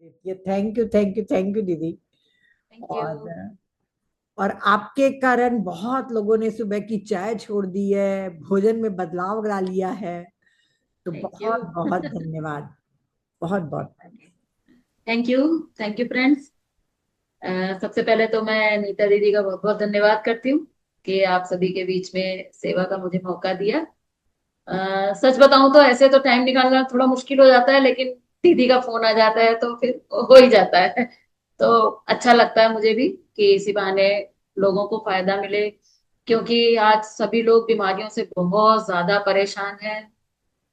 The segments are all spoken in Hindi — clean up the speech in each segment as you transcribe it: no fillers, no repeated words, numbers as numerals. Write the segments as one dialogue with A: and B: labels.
A: देती है। Thank you, thank you, thank you दीदी।
B: Thank you.
A: और और आपके कारण बहुत लोगों ने सुबह की चाय छोड़ दी है, भोजन में बदलाव ला लिया है। तो
B: थैंक यू।
A: बहुत बहुत धन्यवाद। बहुत बहुत।
B: Thank you. Thank you friends. सबसे पहले तो मैं नीता दीदी का बहुत बहुत धन्यवाद करती हूँ कि आप सभी के बीच में सेवा का मुझे मौका दिया। सच बताऊं तो ऐसे तो टाइम निकालना थोड़ा मुश्किल हो जाता है, लेकिन दीदी का फोन आ जाता है तो फिर हो ही जाता है। तो अच्छा लगता है मुझे भी कि इसी बहाने लोगों को फायदा मिले, क्योंकि आज सभी लोग बीमारियों से बहुत ज्यादा परेशान हैं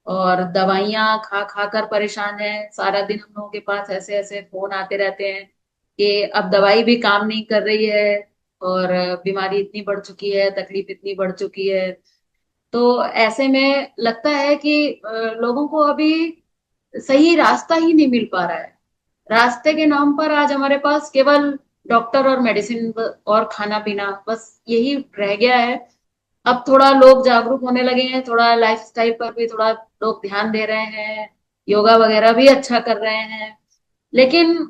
B: और दवाइयां खा खा कर परेशान है। सारा दिन हम लोगों के पास ऐसे ऐसे फोन आते रहते हैं कि अब दवाई भी काम नहीं कर रही है और बीमारी इतनी बढ़ चुकी है, तकलीफ इतनी बढ़ चुकी है। तो ऐसे में लगता है कि लोगों को अभी सही रास्ता ही नहीं मिल पा रहा है। रास्ते के नाम पर आज हमारे पास केवल डॉक्टर और मेडिसिन और खाना पीना बस यही रह गया है। अब थोड़ा लोग जागरूक होने लगे हैं, थोड़ा लाइफस्टाइल पर भी थोड़ा लोग ध्यान दे रहे हैं, योगा वगैरह भी अच्छा कर रहे हैं। लेकिन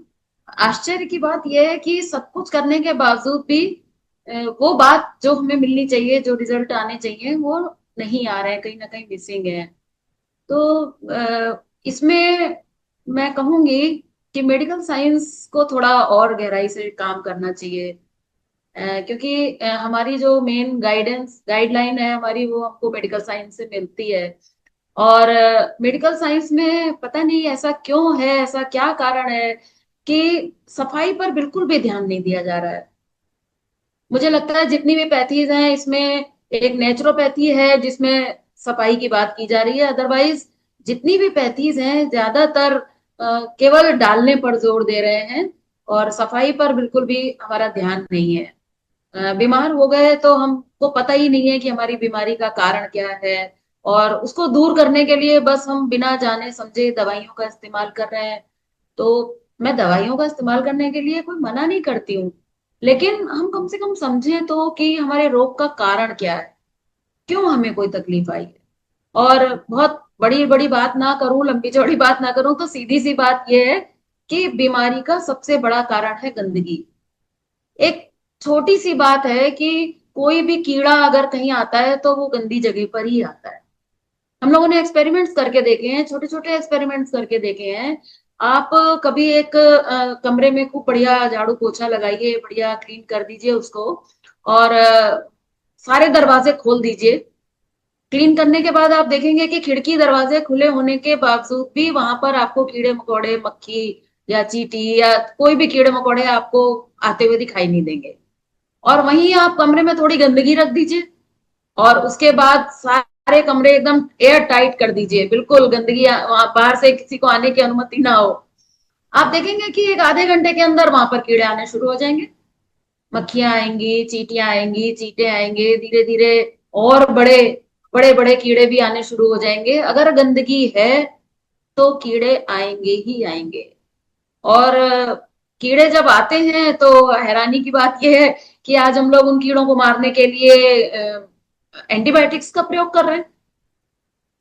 B: आश्चर्य की बात यह है कि सब कुछ करने के बावजूद भी वो बात जो हमें मिलनी चाहिए, जो रिजल्ट आने चाहिए, वो नहीं आ रहे हैं, कहीं ना कहीं मिसिंग है। तो इसमें मैं कहूंगी कि मेडिकल साइंस को थोड़ा और गहराई से काम करना चाहिए। क्योंकि हमारी जो मेन गाइडलाइन है हमारी, वो हमको मेडिकल साइंस से मिलती है। और मेडिकल साइंस में पता नहीं ऐसा क्यों है, ऐसा क्या कारण है कि सफाई पर बिल्कुल भी ध्यान नहीं दिया जा रहा है। मुझे लगता है जितनी भी पैथीज हैं इसमें एक नेचुरोपैथी है जिसमें सफाई की बात की जा रही है, अदरवाइज जितनी भी पैथीज हैं ज्यादातर केवल डालने पर जोर दे रहे हैं और सफाई पर बिल्कुल भी हमारा ध्यान नहीं है। बीमार हो गए तो हमको पता ही नहीं है कि हमारी बीमारी का कारण क्या है, और उसको दूर करने के लिए बस हम बिना जाने समझे दवाइयों का इस्तेमाल कर रहे हैं। तो मैं दवाइयों का इस्तेमाल करने के लिए कोई मना नहीं करती हूँ, लेकिन हम कम से कम समझें तो कि हमारे रोग का कारण क्या है, क्यों हमें कोई तकलीफ आई है। और बहुत बड़ी बड़ी बात ना करूं, लंबी चौड़ी बात ना करूं, तो सीधी सी बात यह है कि बीमारी का सबसे बड़ा कारण है गंदगी। एक छोटी सी बात है कि कोई भी कीड़ा अगर कहीं आता है तो वो गंदी जगह पर ही आता है। हम लोगों ने एक्सपेरिमेंट्स करके देखे हैं, छोटे छोटे एक्सपेरिमेंट्स करके देखे हैं। आप कभी एक कमरे में खूब बढ़िया झाड़ू पोछा लगाइए, बढ़िया क्लीन कर दीजिए उसको, और सारे दरवाजे खोल दीजिए। क्लीन करने के बाद आप देखेंगे कि खिड़की दरवाजे खुले होने के बावजूद भी वहां पर आपको कीड़े मकोड़े, मक्खी या चींटी या कोई भी कीड़े मकोड़े आपको आते हुए दिखाई नहीं देंगे। और वहीं आप कमरे में थोड़ी गंदगी रख दीजिए और उसके बाद सारे कमरे एकदम एयर टाइट कर दीजिए, बिल्कुल गंदगी वहां बाहर से किसी को आने की अनुमति ना हो। आप देखेंगे कि एक आधे घंटे के अंदर वहां पर कीड़े आने शुरू हो जाएंगे। मक्खियां आएंगी, चींटियां आएंगी, चींटे आएंगे, धीरे धीरे और बड़े बड़े बड़े कीड़े भी आने शुरू हो जाएंगे। अगर गंदगी है तो कीड़े आएंगे ही आएंगे। और कीड़े जब आते हैं तो हैरानी की बात यह है कि आज हम लोग उन कीड़ों को मारने के लिए एंटीबायोटिक्स का प्रयोग कर रहे हैं।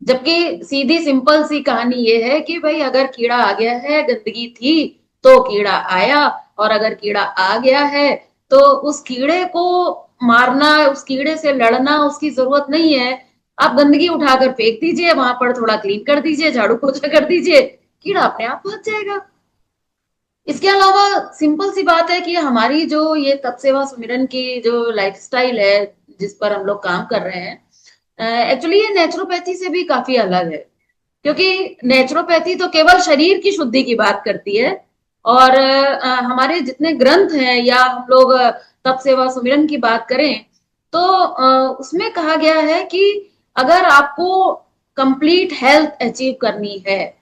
B: जबकि सीधी सिंपल सी कहानी ये है कि भाई अगर कीड़ा आ गया है, गंदगी थी तो कीड़ा आया, और अगर कीड़ा आ गया है तो उस कीड़े को मारना, उस कीड़े से लड़ना उसकी जरूरत नहीं है। आप गंदगी उठाकर फेंक दीजिए, वहां पर थोड़ा क्लीन कर दीजिए, झाड़ू पोछा कर दीजिए, कीड़ा अपने आप भाग जाएगा। इसके अलावा सिंपल सी बात है कि हमारी जो ये तप सेवा सुमिरन की जो लाइफस्टाइल है जिस पर हम लोग काम कर रहे हैं, एक्चुअली ये नेचुरोपैथी से भी काफी अलग है। क्योंकि नेचुरोपैथी तो केवल शरीर की शुद्धि की बात करती है, और हमारे जितने ग्रंथ हैं या हम लोग तप सेवा सुमिरन की बात करें तो उसमें कहा गया है कि अगर आपको कंप्लीट हेल्थ अचीव करनी है,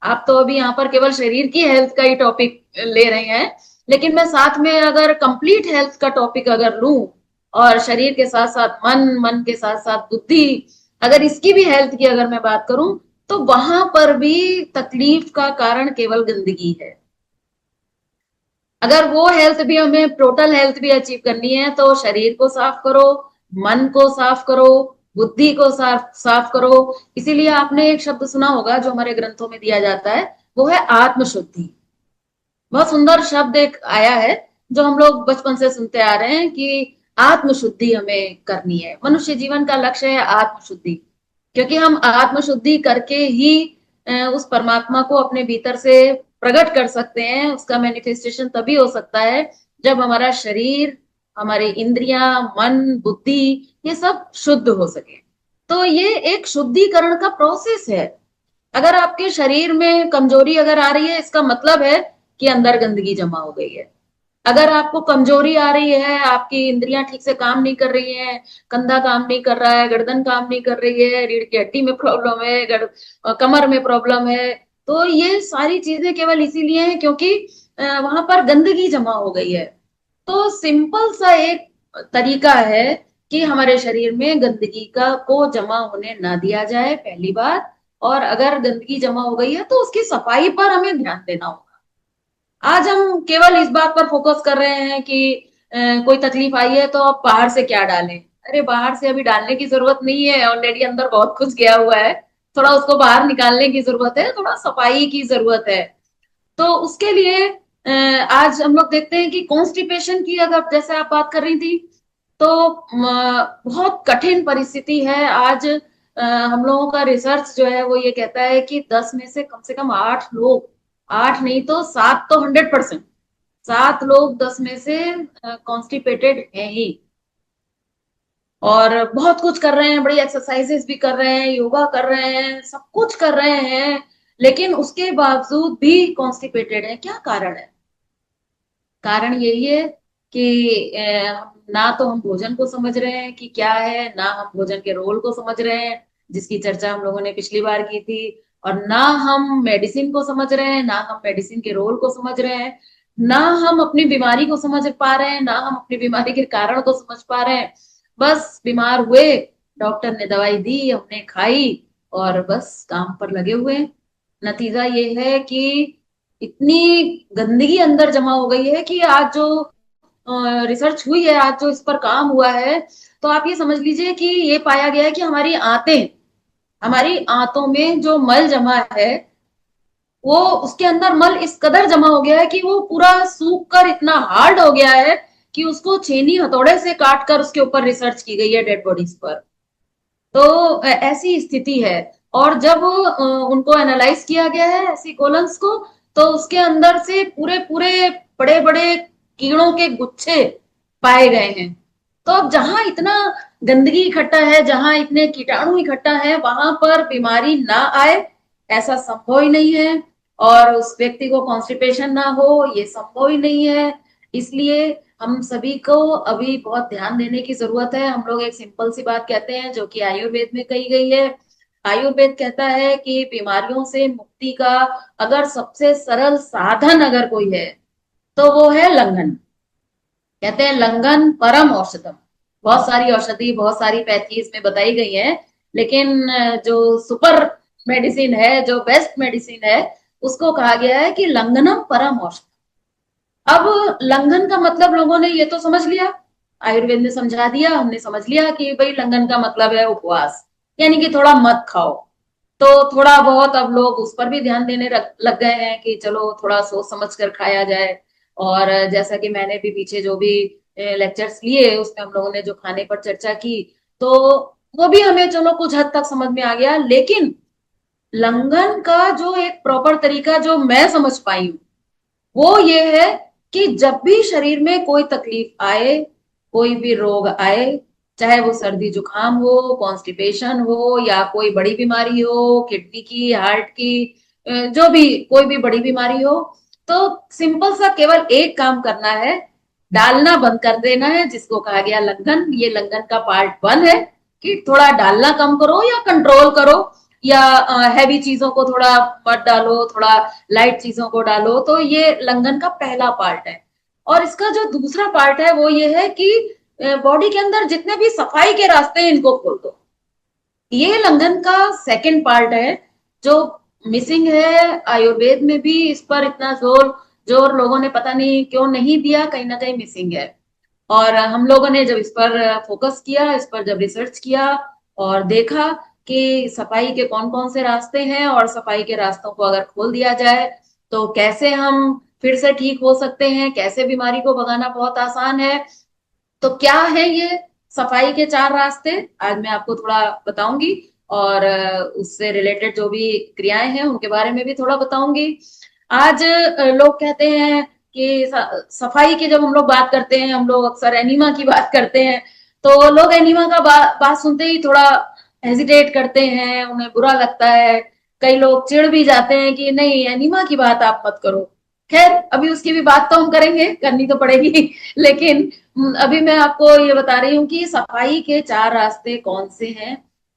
B: आप तो अभी यहाँ पर केवल शरीर की हेल्थ का ही टॉपिक ले रहे हैं, लेकिन मैं साथ में अगर कंप्लीट हेल्थ का टॉपिक अगर लूं और शरीर के साथ साथ मन, मन के साथ साथ बुद्धि, अगर इसकी भी हेल्थ की अगर मैं बात करूं, तो वहां पर भी तकलीफ का कारण केवल गंदगी है। अगर वो हेल्थ भी हमें, टोटल हेल्थ भी अचीव करनी है, तो शरीर को साफ करो, मन को साफ करो, बुद्धि को साफ साफ करो। इसीलिए आपने एक शब्द सुना होगा जो हमारे ग्रंथों में दिया जाता है, वो है आत्मशुद्धि। बहुत सुंदर शब्द एक आया है जो हम लोग बचपन से सुनते आ रहे हैं कि आत्मशुद्धि हमें करनी है। मनुष्य जीवन का लक्ष्य है आत्मशुद्धि, क्योंकि हम आत्मशुद्धि करके ही उस परमात्मा को अपने भीतर से प्रकट कर सकते हैं। उसका मैनिफेस्टेशन तभी हो सकता है जब हमारा शरीर, हमारी इंद्रियां, मन, बुद्धि, ये सब शुद्ध हो सके। तो ये एक शुद्धिकरण का प्रोसेस है। अगर आपके शरीर में कमजोरी अगर आ रही है, इसका मतलब है कि अंदर गंदगी जमा हो गई है। अगर आपको कमजोरी आ रही है, आपकी इंद्रियां ठीक से काम नहीं कर रही हैं, कंधा काम नहीं कर रहा है, गर्दन काम नहीं कर रही है, रीढ़ की हड्डी में प्रॉब्लम है, कमर में प्रॉब्लम है, तो ये सारी चीजें केवल इसीलिए हैं क्योंकि वहां पर गंदगी जमा हो गई है। तो सिंपल सा एक तरीका है कि हमारे शरीर में गंदगी का को जमा होने ना दिया जाए, पहली बात। और अगर गंदगी जमा हो गई है तो उसकी सफाई पर हमें ध्यान देना होगा। आज हम केवल इस बात पर फोकस कर रहे हैं कि कोई तकलीफ आई है तो अब बाहर से क्या डालें। अरे बाहर से अभी डालने की जरूरत नहीं है, ऑलरेडी अंदर बहुत कुछ गया हुआ है। थोड़ा उसको बाहर निकालने की जरूरत है, थोड़ा सफाई की जरूरत है। तो उसके लिए आज हम लोग देखते हैं कि कॉन्स्टिपेशन की अगर जैसे आप बात कर रही थी, तो बहुत कठिन परिस्थिति है आज। हम लोगों का रिसर्च जो है वो ये कहता है कि 10 में से कम 8 लोग, 8 नहीं तो 7 तो 100%, 7 लोग 10 में से कॉन्स्टिपेटेड हैं ही। और बहुत कुछ कर रहे हैं, बड़ी एक्सरसाइजेस भी कर रहे हैं, योगा कर रहे हैं, सब कुछ कर रहे हैं, लेकिन उसके बावजूद भी कॉन्स्टिपेटेड है। क्या कारण है? कारण यही है कि ना तो हम भोजन को समझ रहे हैं कि क्या है, ना हम भोजन के रोल को समझ रहे हैं जिसकी चर्चा हम लोगों ने पिछली बार की थी, और ना हम मेडिसिन को समझ रहे हैं, ना हम मेडिसिन के रोल को समझ रहे हैं, ना हम अपनी बीमारी को समझ पा रहे हैं, ना हम अपनी बीमारी के कारण को समझ पा रहे हैं। बस बीमार हुए, डॉक्टर ने दवाई दी, हमने खाई, और बस काम पर लगे हुए हैं। नतीजा ये है कि इतनी गंदगी अंदर जमा हो गई है कि आज जो रिसर्च हुई है, आज जो इस पर काम हुआ है, तो आप ये समझ लीजिए कि ये पाया गया है कि हमारी आंतों में जो मल जमा है, वो उसके अंदर मल इस कदर जमा हो गया है कि वो पूरा सूख कर इतना हार्ड हो गया है कि उसको छेनी हथौड़े से काट कर उसके ऊपर रिसर्च की गई है डेड बॉडीज पर। तो ऐसी स्थिति है। और जब उनको एनालाइज किया गया है ऐसी कोलन्स को, तो उसके अंदर से पूरे पूरे बड़े बड़े कीड़ों के गुच्छे पाए गए हैं। तो अब जहां इतना गंदगी इकट्ठा है, जहां इतने कीटाणु इकट्ठा है, वहां पर बीमारी ना आए ऐसा संभव ही नहीं है। और उस व्यक्ति को कॉन्स्टिपेशन ना हो ये संभव ही नहीं है। इसलिए हम सभी को अभी बहुत ध्यान देने की जरूरत है। हम लोग एक सिंपल सी बात कहते हैं जो कि आयुर्वेद में कही गई है। आयुर्वेद कहता है कि बीमारियों से मुक्ति का अगर सबसे सरल साधन अगर कोई है तो वो है लंघन। कहते हैं लंघन परम औषधम। बहुत सारी औषधि, बहुत सारी पैथी इसमें बताई गई है, लेकिन जो सुपर मेडिसिन है, जो बेस्ट मेडिसिन है, उसको कहा गया है कि लंघनम परम औषधम। अब लंघन का मतलब लोगों ने ये तो समझ लिया, आयुर्वेद ने समझा दिया, हमने समझ लिया कि भाई लंघन का मतलब है उपवास, यानी कि थोड़ा मत खाओ। तो थोड़ा बहुत अब लोग उस पर भी ध्यान देने लग गए हैं कि चलो थोड़ा सोच समझ कर खाया जाए। और जैसा कि मैंने भी पीछे जो भी लेक्चर्स लिए उसमें हम लोगों ने जो खाने पर चर्चा की, तो वो भी हमें चलो कुछ हद तक समझ में आ गया। लेकिन लंघन का जो एक प्रॉपर तरीका जो मैं समझ पाई हूँ, वो ये है कि जब भी शरीर में कोई तकलीफ आए, कोई भी रोग आए, चाहे वो सर्दी जुकाम हो, कॉन्स्टिपेशन हो, या कोई बड़ी बीमारी हो, किडनी की, हार्ट की, जो भी कोई भी बड़ी बीमारी हो, तो सिंपल सा केवल एक काम करना है, डालना बंद कर देना है, जिसको कहा गया लंघन। ये लंघन का पार्ट 1 है कि थोड़ा डालना कम करो या कंट्रोल करो, या हैवी चीजों को थोड़ा मत डालो, थोड़ा लाइट चीजों को डालो। तो ये लंघन का पहला पार्ट है। और इसका जो दूसरा पार्ट है वो ये है कि बॉडी के अंदर जितने भी सफाई के रास्ते हैं इनको खोल दो। ये लंघन का सेकंड पार्ट है जो मिसिंग है। आयुर्वेद में भी इस पर इतना जोर जोर लोगों ने पता नहीं क्यों नहीं दिया, कहीं ना कहीं मिसिंग है। और हम लोगों ने जब इस पर फोकस किया, इस पर जब रिसर्च किया और देखा कि सफाई के कौन कौन से रास्ते हैं, और सफाई के रास्तों को अगर खोल दिया जाए तो कैसे हम फिर से ठीक हो सकते हैं, कैसे बीमारी को भगाना बहुत आसान है। तो क्या है ये सफाई के 4 रास्ते, आज मैं आपको थोड़ा बताऊंगी। और उससे रिलेटेड जो भी क्रियाएं हैं उनके बारे में भी थोड़ा बताऊंगी। आज लोग कहते हैं कि सफाई की जब हम लोग बात करते हैं, हम लोग अक्सर एनीमा की बात करते हैं। तो लोग एनीमा का बात सुनते ही थोड़ा हेजिटेट करते हैं, उन्हें बुरा लगता है। कई लोग चिढ़ भी जाते हैं कि नहीं, एनीमा की बात आप मत करो। खैर, अभी उसकी भी बात तो हम करेंगे, करनी तो पड़ेगी। लेकिन अभी मैं आपको ये बता रही हूँ कि सफाई के 4 रास्ते कौन से हैं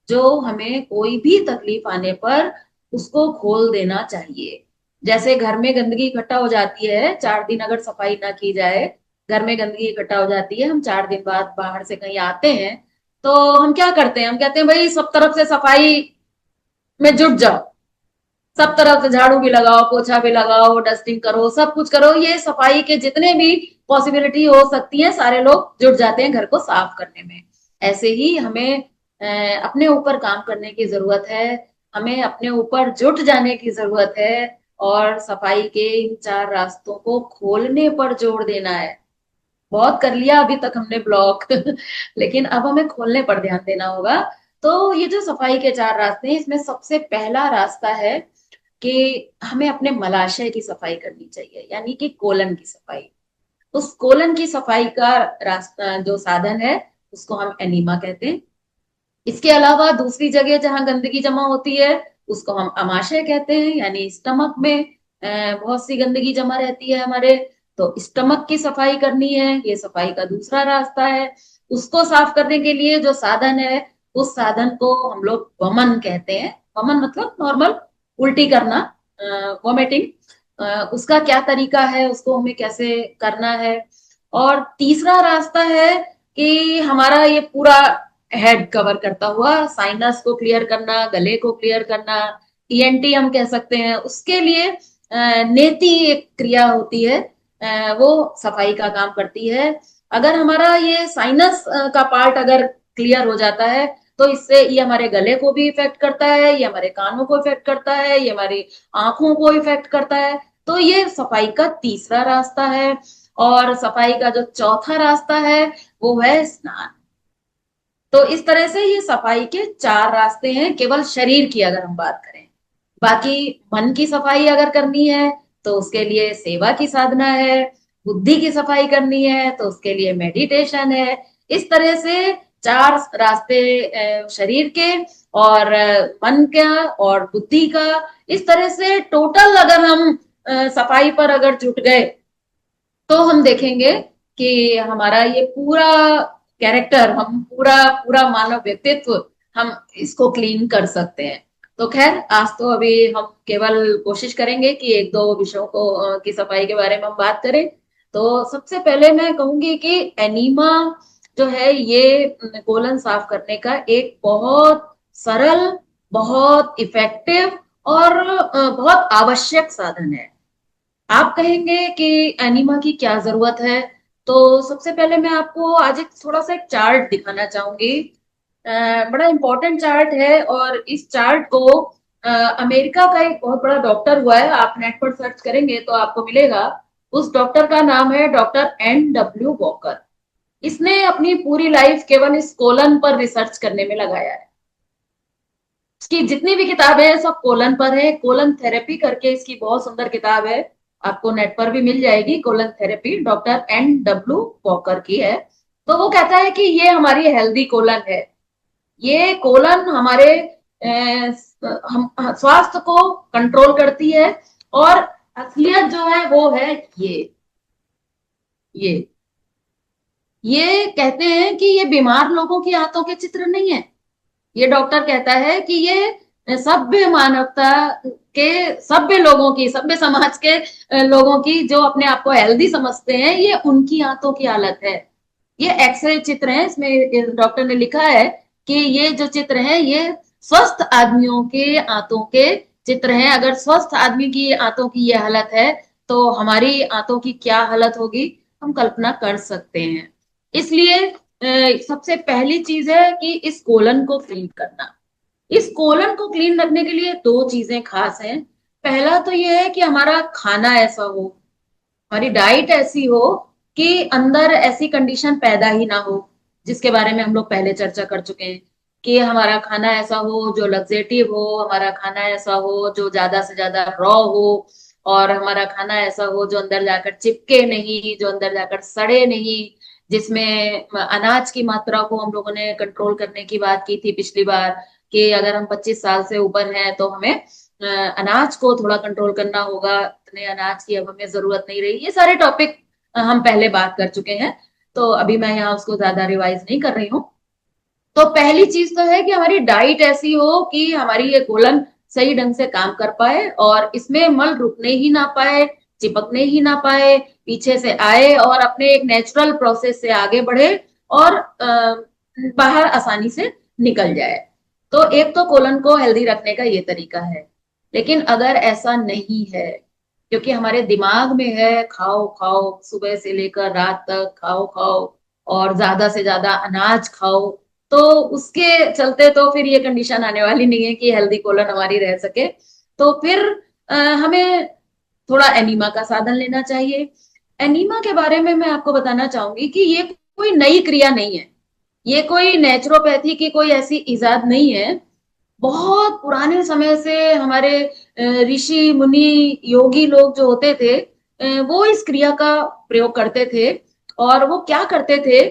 B: जो हमें कोई भी तकलीफ आने पर उसको खोल देना चाहिए। जैसे घर में गंदगी इकट्ठा हो जाती है, 4 दिन अगर सफाई ना की जाए, घर में गंदगी इकट्ठा हो जाती है, हम 4 दिन बाद बाहर से कहीं आते हैं, तो हम क्या करते हैं, हम कहते हैं भाई सब तरफ से सफाई में जुट जाओ, सब तरफ से झाड़ू भी लगाओ, पोछा भी लगाओ, डस्टिंग करो, सब कुछ करो। ये सफाई के जितने भी पॉसिबिलिटी हो सकती है, सारे लोग जुट जाते हैं घर को साफ करने में। ऐसे ही हमें अपने ऊपर काम करने की जरूरत है, हमें अपने ऊपर जुट जाने की जरूरत है, और सफाई के इन 4 रास्तों को खोलने पर जोर देना है। बहुत कर लिया अभी तक हमने ब्लॉक, लेकिन अब हमें खोलने पर ध्यान देना होगा। तो ये जो सफाई के 4 रास्ते हैं, इसमें सबसे पहला रास्ता है कि हमें अपने मलाशय की सफाई करनी चाहिए, यानी कि कोलन की सफाई। उस कोलन की सफाई का रास्ता, जो साधन है, उसको हम एनीमा कहते हैं। इसके अलावा दूसरी जगह जहां गंदगी जमा होती है, उसको हम अमाशय कहते हैं, यानी स्टमक में बहुत सी गंदगी जमा रहती है हमारे। तो स्टमक की सफाई करनी है, ये सफाई का दूसरा रास्ता है। उसको साफ करने के लिए जो साधन है, उस साधन को हम लोग वमन कहते हैं। वमन मतलब नॉर्मल उल्टी करना, वोमिटिंग। उसका क्या तरीका है, उसको हमें कैसे करना है। और तीसरा रास्ता है कि हमारा ये पूरा हेड कवर करता हुआ साइनस को क्लियर करना, गले को क्लियर करना, ईएनटी हम कह सकते हैं। उसके लिए नेति एक क्रिया होती है, वो सफाई का काम करती है। अगर हमारा ये साइनस का पार्ट अगर क्लियर हो जाता है, तो इससे ये हमारे गले को भी इफेक्ट करता है, ये हमारे कानों को इफेक्ट करता है, ये हमारी आंखों को इफेक्ट करता है। तो ये सफाई का तीसरा रास्ता है। और सफाई का जो चौथा रास्ता है, वो है स्नान। तो इस तरह से ये सफाई के 4 रास्ते हैं, केवल शरीर की अगर हम बात करें। बाकी मन की सफाई अगर करनी है, तो उसके लिए सेवा की साधना है। बुद्धि की सफाई करनी है, तो उसके लिए मेडिटेशन है। इस तरह से 4 रास्ते, शरीर के और मन का और बुद्धि का। इस तरह से टोटल अगर हम सफाई पर अगर जुट गए, तो हम देखेंगे कि हमारा ये पूरा कैरेक्टर, हम पूरा पूरा मानव व्यक्तित्व, हम इसको क्लीन कर सकते हैं। तो खैर, आज तो अभी हम केवल कोशिश करेंगे कि 1-2 विषयों को की सफाई के बारे में हम बात करें। तो सबसे पहले मैं कहूंगी कि एनीमा जो है, ये कोलन साफ करने का एक बहुत सरल, बहुत इफेक्टिव और बहुत आवश्यक साधन है। आप कहेंगे कि एनिमा की क्या जरूरत है। तो सबसे पहले मैं आपको आज एक थोड़ा सा एक चार्ट दिखाना चाहूंगी। बड़ा इंपॉर्टेंट चार्ट है, और इस चार्ट को अमेरिका का एक बहुत बड़ा डॉक्टर हुआ है, आप नेट पर सर्च करेंगे तो आपको मिलेगा। उस डॉक्टर का नाम है डॉक्टर N.W. वॉकर। इसने अपनी पूरी लाइफ केवल इस कोलन पर रिसर्च करने में लगाया है। इसकी जितनी भी किताबें हैं, सब कोलन पर है। कोलन थेरेपी करके इसकी बहुत सुंदर किताब है, आपको नेट पर भी मिल जाएगी। Colon therapy doctor N.W. Walker की है। तो वो कहता है कि ये हमारी हेल्दी कोलन है। ये कोलन हमारे हम स्वास्थ्य को कंट्रोल करती है। और असलियत जो है वो है ये ये कहते हैं कि ये बीमार लोगों की आंतों के चित्र नहीं है। ये डॉक्टर कहता है कि ये सभ्य मानवता के, सभ्य लोगों की, सभ्य समाज के लोगों की, जो अपने आप को हेल्दी समझते हैं, ये उनकी आंतों की हालत है। ये एक्सरे चित्र है, इसमें डॉक्टर ने लिखा है कि ये जो चित्र है, ये स्वस्थ आदमियों के आंतों के चित्र हैं। अगर स्वस्थ आदमी की आंतों की ये हालत है, तो हमारी आंतों की क्या हालत होगी, हम कल्पना कर सकते हैं। इसलिए सबसे पहली चीज है कि इस कोलन को क्लीन करना। इस कोलन को क्लीन रखने के लिए 2 चीजें खास हैं। पहला तो यह है कि हमारा खाना ऐसा हो हमारी डाइट ऐसी हो कि अंदर ऐसी कंडीशन पैदा ही ना हो, जिसके बारे में हम लोग पहले चर्चा कर चुके हैं, कि हमारा खाना ऐसा हो जो लग्जेटिव हो, हमारा खाना ऐसा हो जो ज्यादा से ज्यादा रॉ हो, और हमारा खाना ऐसा हो जो अंदर जाकर चिपके नहीं, जो अंदर जाकर सड़े नहीं, जिसमें अनाज की मात्रा को हम लोगों ने कंट्रोल करने की बात की थी पिछली बार, कि अगर हम 25 साल से ऊपर हैं तो हमें अनाज को थोड़ा कंट्रोल करना होगा, इतने अनाज की अब हमें जरूरत नहीं रही। ये सारे टॉपिक हम पहले बात कर चुके हैं, तो अभी मैं यहाँ उसको ज्यादा रिवाइज नहीं कर रही हूँ। तो पहली चीज तो है कि हमारी डाइट ऐसी हो कि हमारी ये कोलन सही ढंग से काम कर पाए, और इसमें मल रुकने ही ना पाए, चिपकने ही ना पाए, पीछे से आए और अपने एक नेचुरल प्रोसेस से आगे बढ़े, और बाहर आसानी से निकल जाए। तो एक तो कोलन को हेल्दी रखने का ये तरीका है। लेकिन अगर ऐसा नहीं है, क्योंकि हमारे दिमाग में है खाओ खाओ, सुबह से लेकर रात तक खाओ खाओ, और ज्यादा से ज्यादा अनाज खाओ, तो उसके चलते तो फिर ये कंडीशन आने वाली नहीं है कि हेल्दी कोलन हमारी रह सके। तो फिर हमें थोड़ा एनीमा का साधन लेना चाहिए। एनीमा के बारे में मैं आपको बताना चाहूंगी कि ये कोई नई क्रिया नहीं है, ये कोई नेचुरोपैथी की कोई ऐसी इजाद नहीं है। बहुत पुराने समय से हमारे ऋषि मुनि योगी लोग जो होते थे, वो इस क्रिया का प्रयोग करते थे। और वो क्या करते थे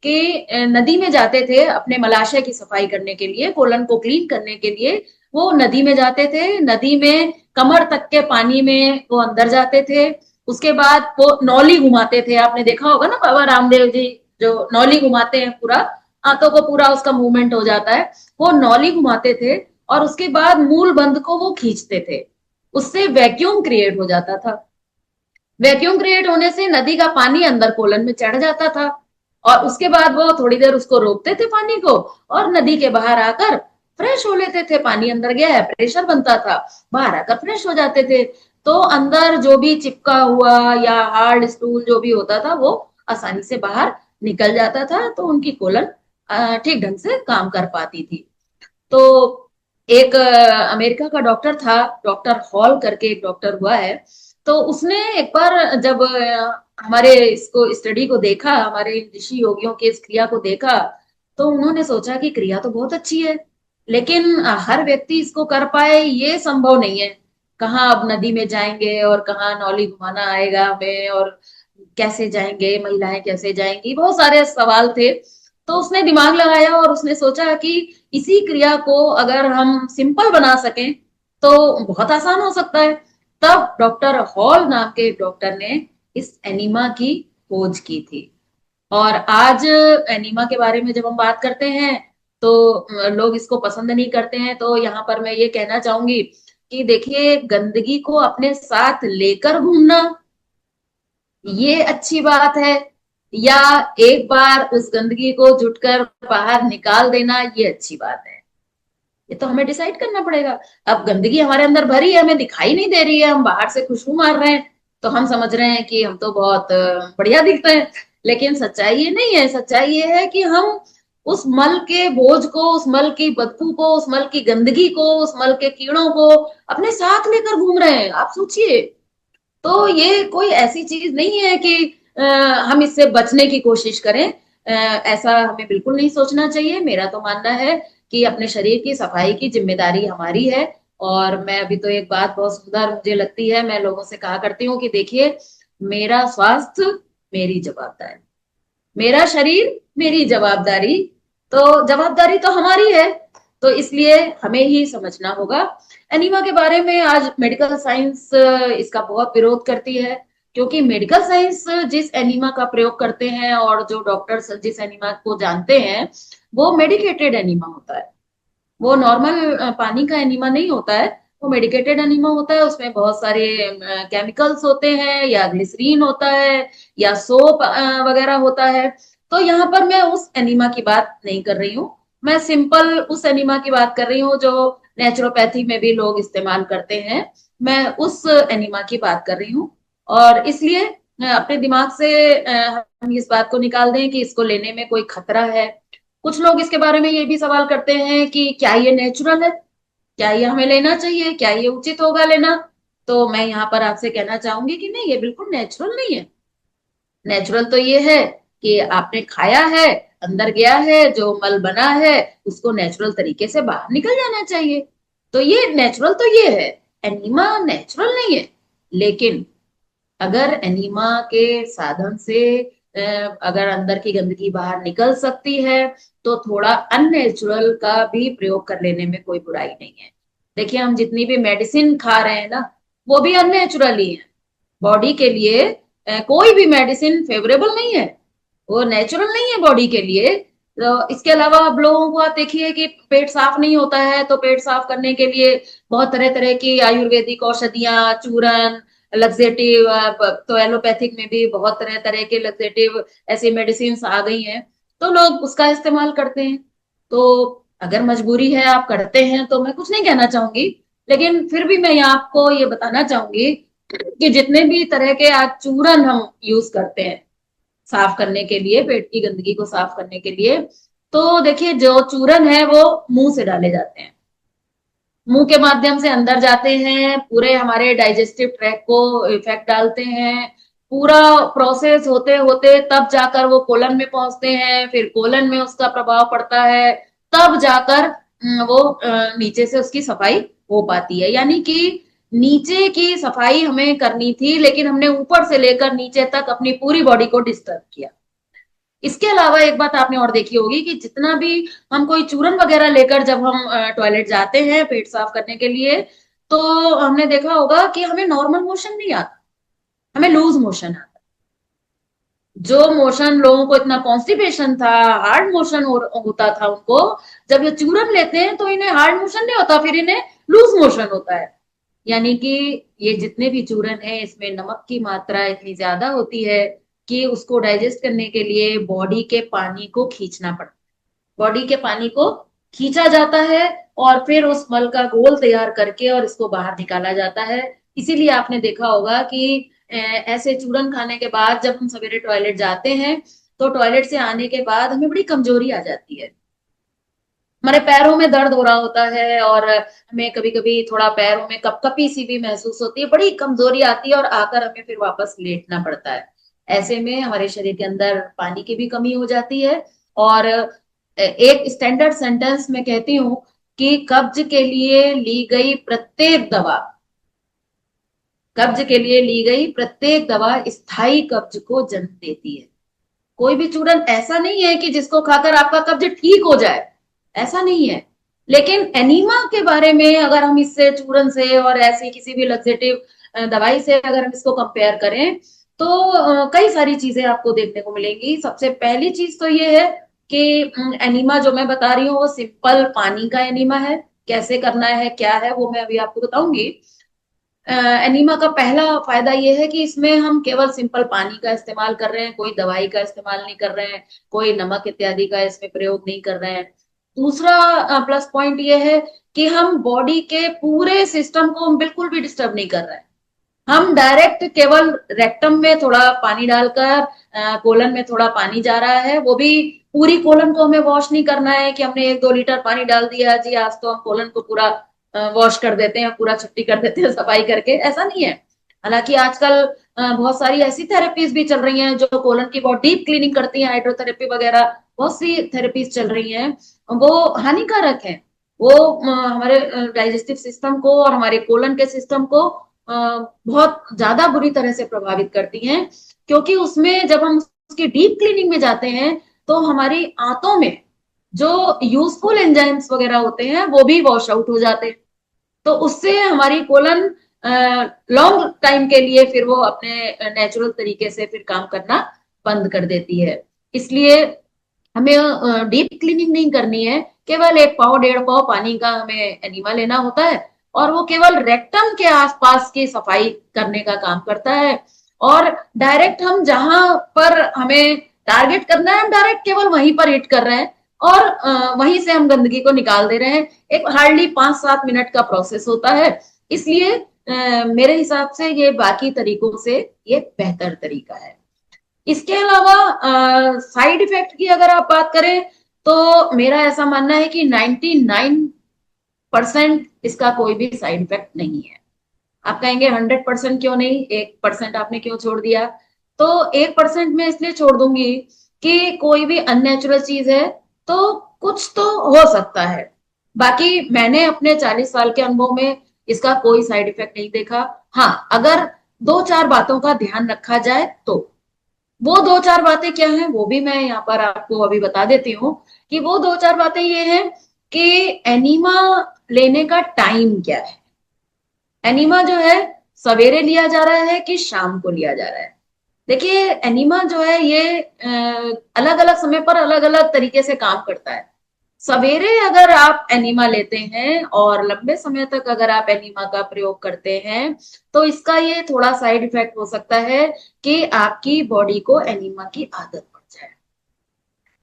B: कि नदी में जाते थे अपने मलाशय की सफाई करने के लिए, कोलन को क्लीन करने के लिए। वो नदी में जाते थे, नदी में कमर तक के पानी में वो अंदर जाते थे। उसके बाद वो नौली घुमाते थे, आपने देखा होगा ना बाबा रामदेव जी जो नौली घुमाते हैं, पूरा हाथों को पूरा उसका मूवमेंट हो जाता है, वो नौली घुमाते थे। और उसके बाद मूल बंद को वो खींचते थे, उससे वैक्यूम क्रिएट हो जाता था। वैक्यूम क्रिएट होने से नदी का पानी अंदर कोलन में चढ़ जाता था, और उसके बाद वो थोड़ी देर उसको रोकते थे पानी को, और नदी के बाहर आकर फ्रेश हो लेते थे। पानी अंदर गया है, प्रेशर बनता था, बाहर आकर फ्रेश हो जाते थे। तो अंदर जो भी चिपका हुआ या हार्ड स्टूल जो भी होता था, वो आसानी से बाहर निकल जाता था, तो उनकी कोलन ठीक ढंग से काम कर पाती थी। तो एक अमेरिका का डॉक्टर था, डॉक्टर हॉल करके एक डॉक्टर हुआ है। तो उसने एक बार जब हमारे इसको स्टडी को देखा, हमारे ऋषि योगियों के इस क्रिया को देखा, तो उन्होंने सोचा कि क्रिया तो बहुत अच्छी है, लेकिन हर व्यक्ति इसको कर पाए ये संभव नहीं है। कहाँ अब नदी में जाएंगे, और कहाँ नौली घुमाना आएगा हमें, और कैसे जाएंगे, महिलाएं कैसे जाएंगी, बहुत सारे सवाल थे। तो उसने दिमाग लगाया और उसने सोचा कि इसी क्रिया को अगर हम सिंपल बना सकें तो बहुत आसान हो सकता है। तब डॉक्टर हॉल नाम के एक डॉक्टर ने इस एनीमा की खोज की थी। और आज एनीमा के बारे में जब हम बात करते हैं तो लोग इसको पसंद नहीं करते हैं। तो यहाँ पर मैं ये कहना चाहूंगी कि देखिए, गंदगी को अपने साथ लेकर घूमना ये अच्छी बात है, या एक बार उस गंदगी को जुटकर बाहर निकाल देना ये अच्छी बात है, ये तो हमें डिसाइड करना पड़ेगा। अब गंदगी हमारे अंदर भरी है, हमें दिखाई नहीं दे रही है, हम बाहर से खुशबू मार रहे हैं, तो हम समझ रहे हैं कि हम तो बहुत बढ़िया दिखते हैं। लेकिन सच्चाई ये नहीं है। सच्चाई ये है कि हम उस मल के बोझ को, उस मल की बदबू को, उस मल की गंदगी को, उस मल के कीड़ों को अपने साथ लेकर घूम रहे हैं। आप सोचिए, तो ये कोई ऐसी चीज नहीं है कि हम इससे बचने की कोशिश करें। ऐसा हमें बिल्कुल नहीं सोचना चाहिए। मेरा तो मानना है कि अपने शरीर की सफाई की जिम्मेदारी हमारी है। और मैं अभी तो एक बात बहुत सुंदर मुझे लगती है, मैं लोगों से कहा करती हूँ कि देखिए, मेरा स्वास्थ्य मेरी जवाबदारी, मेरा शरीर मेरी जवाबदारी, तो जवाबदारी तो हमारी है। तो इसलिए हमें ही समझना होगा। एनीमा के बारे में आज मेडिकल साइंस इसका बहुत विरोध करती है, क्योंकि मेडिकल साइंस जिस एनीमा का प्रयोग करते हैं और जो डॉक्टर्स जिस एनीमा को जानते हैं, वो मेडिकेटेड एनीमा होता है। वो नॉर्मल पानी का एनीमा नहीं होता है, वो मेडिकेटेड एनीमा होता है। उसमें बहुत सारे केमिकल्स होते हैं, या ग्लिसरीन होता है, या सोप वगैरह होता है। तो यहाँ पर मैं उस एनीमा की बात नहीं कर रही हूँ, मैं सिंपल उस एनीमा की बात कर रही हूँ जो नेचुरोपैथी में भी लोग इस्तेमाल करते हैं। मैं उस एनीमा की बात कर रही हूँ। और इसलिए अपने दिमाग से हम इस बात को निकाल दें कि इसको लेने में कोई खतरा है। कुछ लोग इसके बारे में ये भी सवाल करते हैं कि क्या ये नेचुरल है, क्या ये हमें लेना चाहिए, क्या ये उचित होगा लेना। तो मैं यहाँ पर आपसे कहना चाहूंगी कि नहीं, ये बिल्कुल नेचुरल नहीं है। नेचुरल तो ये है कि आपने खाया है, अंदर गया है, जो मल बना है उसको नेचुरल तरीके से बाहर निकल जाना चाहिए। तो ये नेचुरल तो ये है। एनीमा नेचुरल नहीं है। लेकिन अगर एनीमा के साधन से अगर अंदर की गंदगी बाहर निकल सकती है, तो थोड़ा अननेचुरल का भी प्रयोग कर लेने में कोई बुराई नहीं है। देखिए, हम जितनी भी मेडिसिन खा रहे हैं ना, वो भी अननेचुरल ही है। बॉडी के लिए कोई भी मेडिसिन फेवरेबल नहीं है, वो नेचुरल नहीं है बॉडी के लिए। तो इसके अलावा अब लोगों को आप देखिए कि पेट साफ नहीं होता है, तो पेट साफ करने के लिए बहुत तरह तरह की आयुर्वेदिक औषधियां, चूरन, लग्जेटिव, तो एलोपैथिक में भी बहुत तरह तरह के लग्जेटिव ऐसी मेडिसिन आ गई हैं, तो लोग उसका इस्तेमाल करते हैं। तो अगर मजबूरी है, आप करते हैं, तो मैं कुछ नहीं कहना चाहूंगी। लेकिन फिर भी मैं यहाँ आपको ये बताना चाहूंगी कि जितने भी तरह के आज चूरन हम यूज करते हैं साफ करने के लिए, पेट की गंदगी को साफ करने के लिए, तो देखिए, जो चूरन है वो मुंह से डाले जाते हैं, मुंह के माध्यम से अंदर जाते हैं, पूरे हमारे डाइजेस्टिव ट्रैक को इफेक्ट डालते हैं। पूरा प्रोसेस होते होते तब जाकर वो कोलन में पहुंचते हैं, फिर कोलन में उसका प्रभाव पड़ता है, तब जाकर वो नीचे से उसकी सफाई हो पाती है। यानी कि नीचे की सफाई हमें करनी थी, लेकिन हमने ऊपर से लेकर नीचे तक अपनी पूरी बॉडी को डिस्टर्ब किया। इसके अलावा एक बात आपने और देखी होगी कि जितना भी हम कोई चूरन वगैरह लेकर जब हम टॉयलेट जाते हैं पेट साफ करने के लिए, तो हमने देखा होगा कि हमें नॉर्मल मोशन नहीं आता, हमें लूज मोशन आता। जो मोशन लोगों को इतना कॉन्स्टिपेशन था, हार्ड मोशन होता था उनको, जब ये चूरन लेते हैं तो इन्हें हार्ड मोशन नहीं होता, फिर इन्हें लूज मोशन होता है। यानी कि ये जितने भी चूरन है, इसमें नमक की मात्रा इतनी ज्यादा होती है कि उसको डाइजेस्ट करने के लिए बॉडी के पानी को खींचना पड़ता है। बॉडी के पानी को खींचा जाता है और फिर उस मल का घोल तैयार करके और इसको बाहर निकाला जाता है। इसीलिए आपने देखा होगा कि ऐसे चूरन खाने के बाद जब हम सवेरे टॉयलेट जाते हैं, तो टॉयलेट से आने के बाद हमें बड़ी कमजोरी आ जाती है, हमारे पैरों में दर्द हो रहा होता है, और हमें कभी कभी थोड़ा पैरों में कपकपी सी भी महसूस होती है, बड़ी कमजोरी आती है और आकर हमें फिर वापस लेटना पड़ता है। ऐसे में हमारे शरीर के अंदर पानी की भी कमी हो जाती है। और एक स्टैंडर्ड सेंटेंस में कहती हूँ कि कब्ज के लिए ली गई प्रत्येक दवा, कब्ज के लिए ली गई प्रत्येक दवा स्थायी कब्ज को जन्म देती है। कोई भी चूरन ऐसा नहीं है कि जिसको खाकर आपका कब्ज ठीक हो जाए, ऐसा नहीं है। लेकिन एनीमा के बारे में अगर हम इससे, चूरन से और ऐसी किसी भी लग्जेटिव दवाई से अगर हम इसको कंपेयर करें, तो कई सारी चीजें आपको देखने को मिलेंगी। सबसे पहली चीज तो ये है कि एनीमा जो मैं बता रही हूँ वो सिंपल पानी का एनीमा है। कैसे करना है, क्या है, वो मैं अभी आपको बताऊंगी। एनीमा का पहला फायदा ये है कि इसमें हम केवल सिंपल पानी का इस्तेमाल कर रहे हैं, कोई दवाई का इस्तेमाल नहीं कर रहे हैं, कोई नमक इत्यादि का इसमें प्रयोग नहीं कर रहे हैं। दूसरा प्लस पॉइंट ये है कि हम बॉडी के पूरे सिस्टम को हम बिल्कुल भी डिस्टर्ब नहीं कर रहे हैं। हम डायरेक्ट केवल रेक्टम में थोड़ा पानी डालकर कोलन में थोड़ा पानी जा रहा है, वो भी पूरी कोलन को हमें वॉश नहीं करना है कि हमने 1-2 लीटर पानी डाल दिया जी, आज तो हम कोलन को पूरा वॉश कर देते हैं, पूरा छुट्टी कर देते हैं सफाई करके, ऐसा नहीं है। हालांकि आजकल बहुत सारी ऐसी थेरेपीज भी चल रही हैं जो कोलन की बहुत डीप क्लीनिंग करती हैं, हाइड्रोथेरेपी वगैरह बहुत सी थेरेपीज चल रही हैं, वो हानिकारक है। वो हमारे डाइजेस्टिव सिस्टम को और हमारे कोलन के सिस्टम को बहुत ज्यादा बुरी तरह से प्रभावित करती हैं, क्योंकि उसमें जब हम उसकी डीप क्लीनिंग में जाते हैं, तो हमारी आंतों में जो यूजफुल एंजाइम्स वगैरह होते हैं वो भी वॉश आउट हो जाते हैं। तो उससे हमारी कोलन लॉन्ग टाइम के लिए फिर वो अपने नेचुरल तरीके से फिर काम करना बंद कर देती है। इसलिए हमें डीप क्लीनिंग नहीं करनी है, केवल 1 पाव 1.5 पाव पानी का हमें एनिमा लेना होता है, और वो केवल रेक्टम के आसपास की सफाई करने का काम करता है। और डायरेक्ट हम जहां पर हमें टारगेट करना है, हम डायरेक्ट केवल वहीं पर हिट कर रहे हैं और वहीं से हम गंदगी को निकाल दे रहे हैं। एक हार्डली 5-7 मिनट का प्रोसेस होता है। इसलिए मेरे हिसाब से ये बाकी तरीकों से ये बेहतर तरीका है। इसके अलावा साइड इफेक्ट की अगर आप बात करें, तो मेरा ऐसा मानना है कि 99% इसका कोई भी साइड इफेक्ट नहीं है। आप कहेंगे 100% क्यों नहीं, 1% आपने क्यों छोड़ दिया? तो 1% में इसलिए छोड़ दूंगी कि कोई भी अननेचुरल चीज है तो कुछ तो हो सकता है। बाकी मैंने अपने 40 साल के अनुभव में इसका कोई साइड इफेक्ट नहीं देखा। हाँ, अगर दो चार बातों का ध्यान रखा जाए तो वो दो चार बातें क्या हैं वो भी मैं यहाँ पर आपको अभी बता देती हूँ। कि वो दो चार बातें ये हैं कि एनीमा लेने का टाइम क्या है। एनीमा जो है सवेरे लिया जा रहा है कि शाम को लिया जा रहा है? देखिए, एनीमा जो है ये अलग अलग समय पर अलग अलग तरीके से काम करता है। सवेरे अगर आप एनीमा लेते हैं और लंबे समय तक अगर आप एनीमा का प्रयोग करते हैं तो इसका ये थोड़ा साइड इफेक्ट हो सकता है कि आपकी बॉडी को एनीमा की आदत पड़ जाए।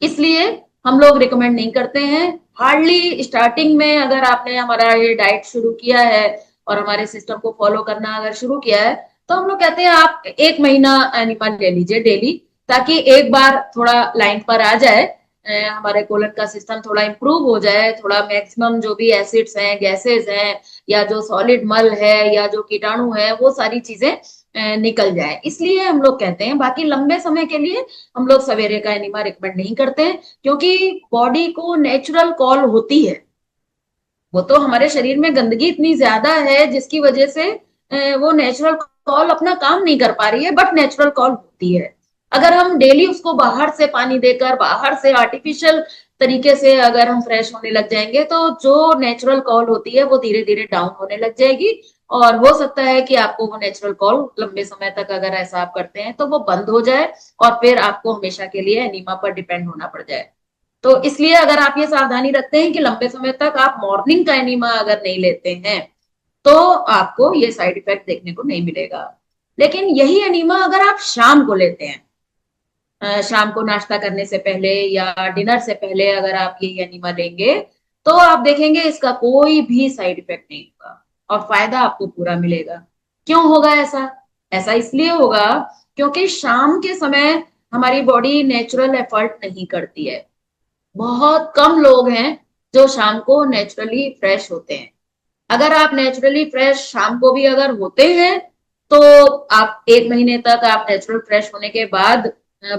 B: इसलिए हम लोग रिकमेंड नहीं करते हैं। हार्डली स्टार्टिंग में अगर आपने हमारा ये डाइट शुरू किया है और हमारे सिस्टम को फॉलो करना अगर शुरू किया है तो हम लोग कहते हैं आप 1 महीना एनिमा ले लीजिए डेली, ताकि एक बार थोड़ा लाइन पर आ जाए, हमारे कोलन का सिस्टम थोड़ा इंप्रूव हो जाए, थोड़ा मैक्सिमम जो भी एसिड्स हैं, गैसेस हैं, या जो सॉलिड मल है या जो कीटाणु है वो सारी चीजें निकल जाए, इसलिए हम लोग कहते हैं। बाकी लंबे समय के लिए हम लोग सवेरे का एनिमा रिकमेंड नहीं करते हैं, क्योंकि बॉडी को नेचुरल कॉल होती है। वो तो हमारे शरीर में गंदगी इतनी ज्यादा है जिसकी वजह से वो नेचुरल कॉल अपना काम नहीं कर पा रही है, बट नेचुरल कॉल होती है। अगर हम डेली उसको बाहर से पानी देकर, बाहर से आर्टिफिशियल तरीके से अगर हम फ्रेश होने लग जाएंगे तो जो नेचुरल कॉल होती है वो धीरे धीरे डाउन होने लग जाएगी। और हो सकता है कि आपको वो नेचुरल कॉल लंबे समय तक अगर ऐसा आप करते हैं तो वो बंद हो जाए और फिर आपको हमेशा के लिए एनीमा पर डिपेंड होना पड़ जाए। तो इसलिए अगर आप ये सावधानी रखते हैं कि लंबे समय तक आप मॉर्निंग का एनिमा अगर नहीं लेते हैं तो आपको ये साइड इफेक्ट देखने को नहीं मिलेगा। लेकिन यही एनीमा अगर आप शाम को लेते हैं, शाम को नाश्ता करने से पहले या डिनर से पहले अगर आप ये एनीमा लेंगे तो आप देखेंगे इसका कोई भी साइड इफेक्ट नहीं होगा और फायदा आपको पूरा मिलेगा। क्यों होगा ऐसा? ऐसा इसलिए होगा क्योंकि शाम के समय हमारी बॉडी नेचुरल एफर्ट नहीं करती है। बहुत कम लोग हैं जो शाम को नेचुरली फ्रेश होते हैं। अगर आप नेचुरली फ्रेश शाम को भी अगर होते हैं तो आप 1 महीने तक आप नेचुरल फ्रेश होने के बाद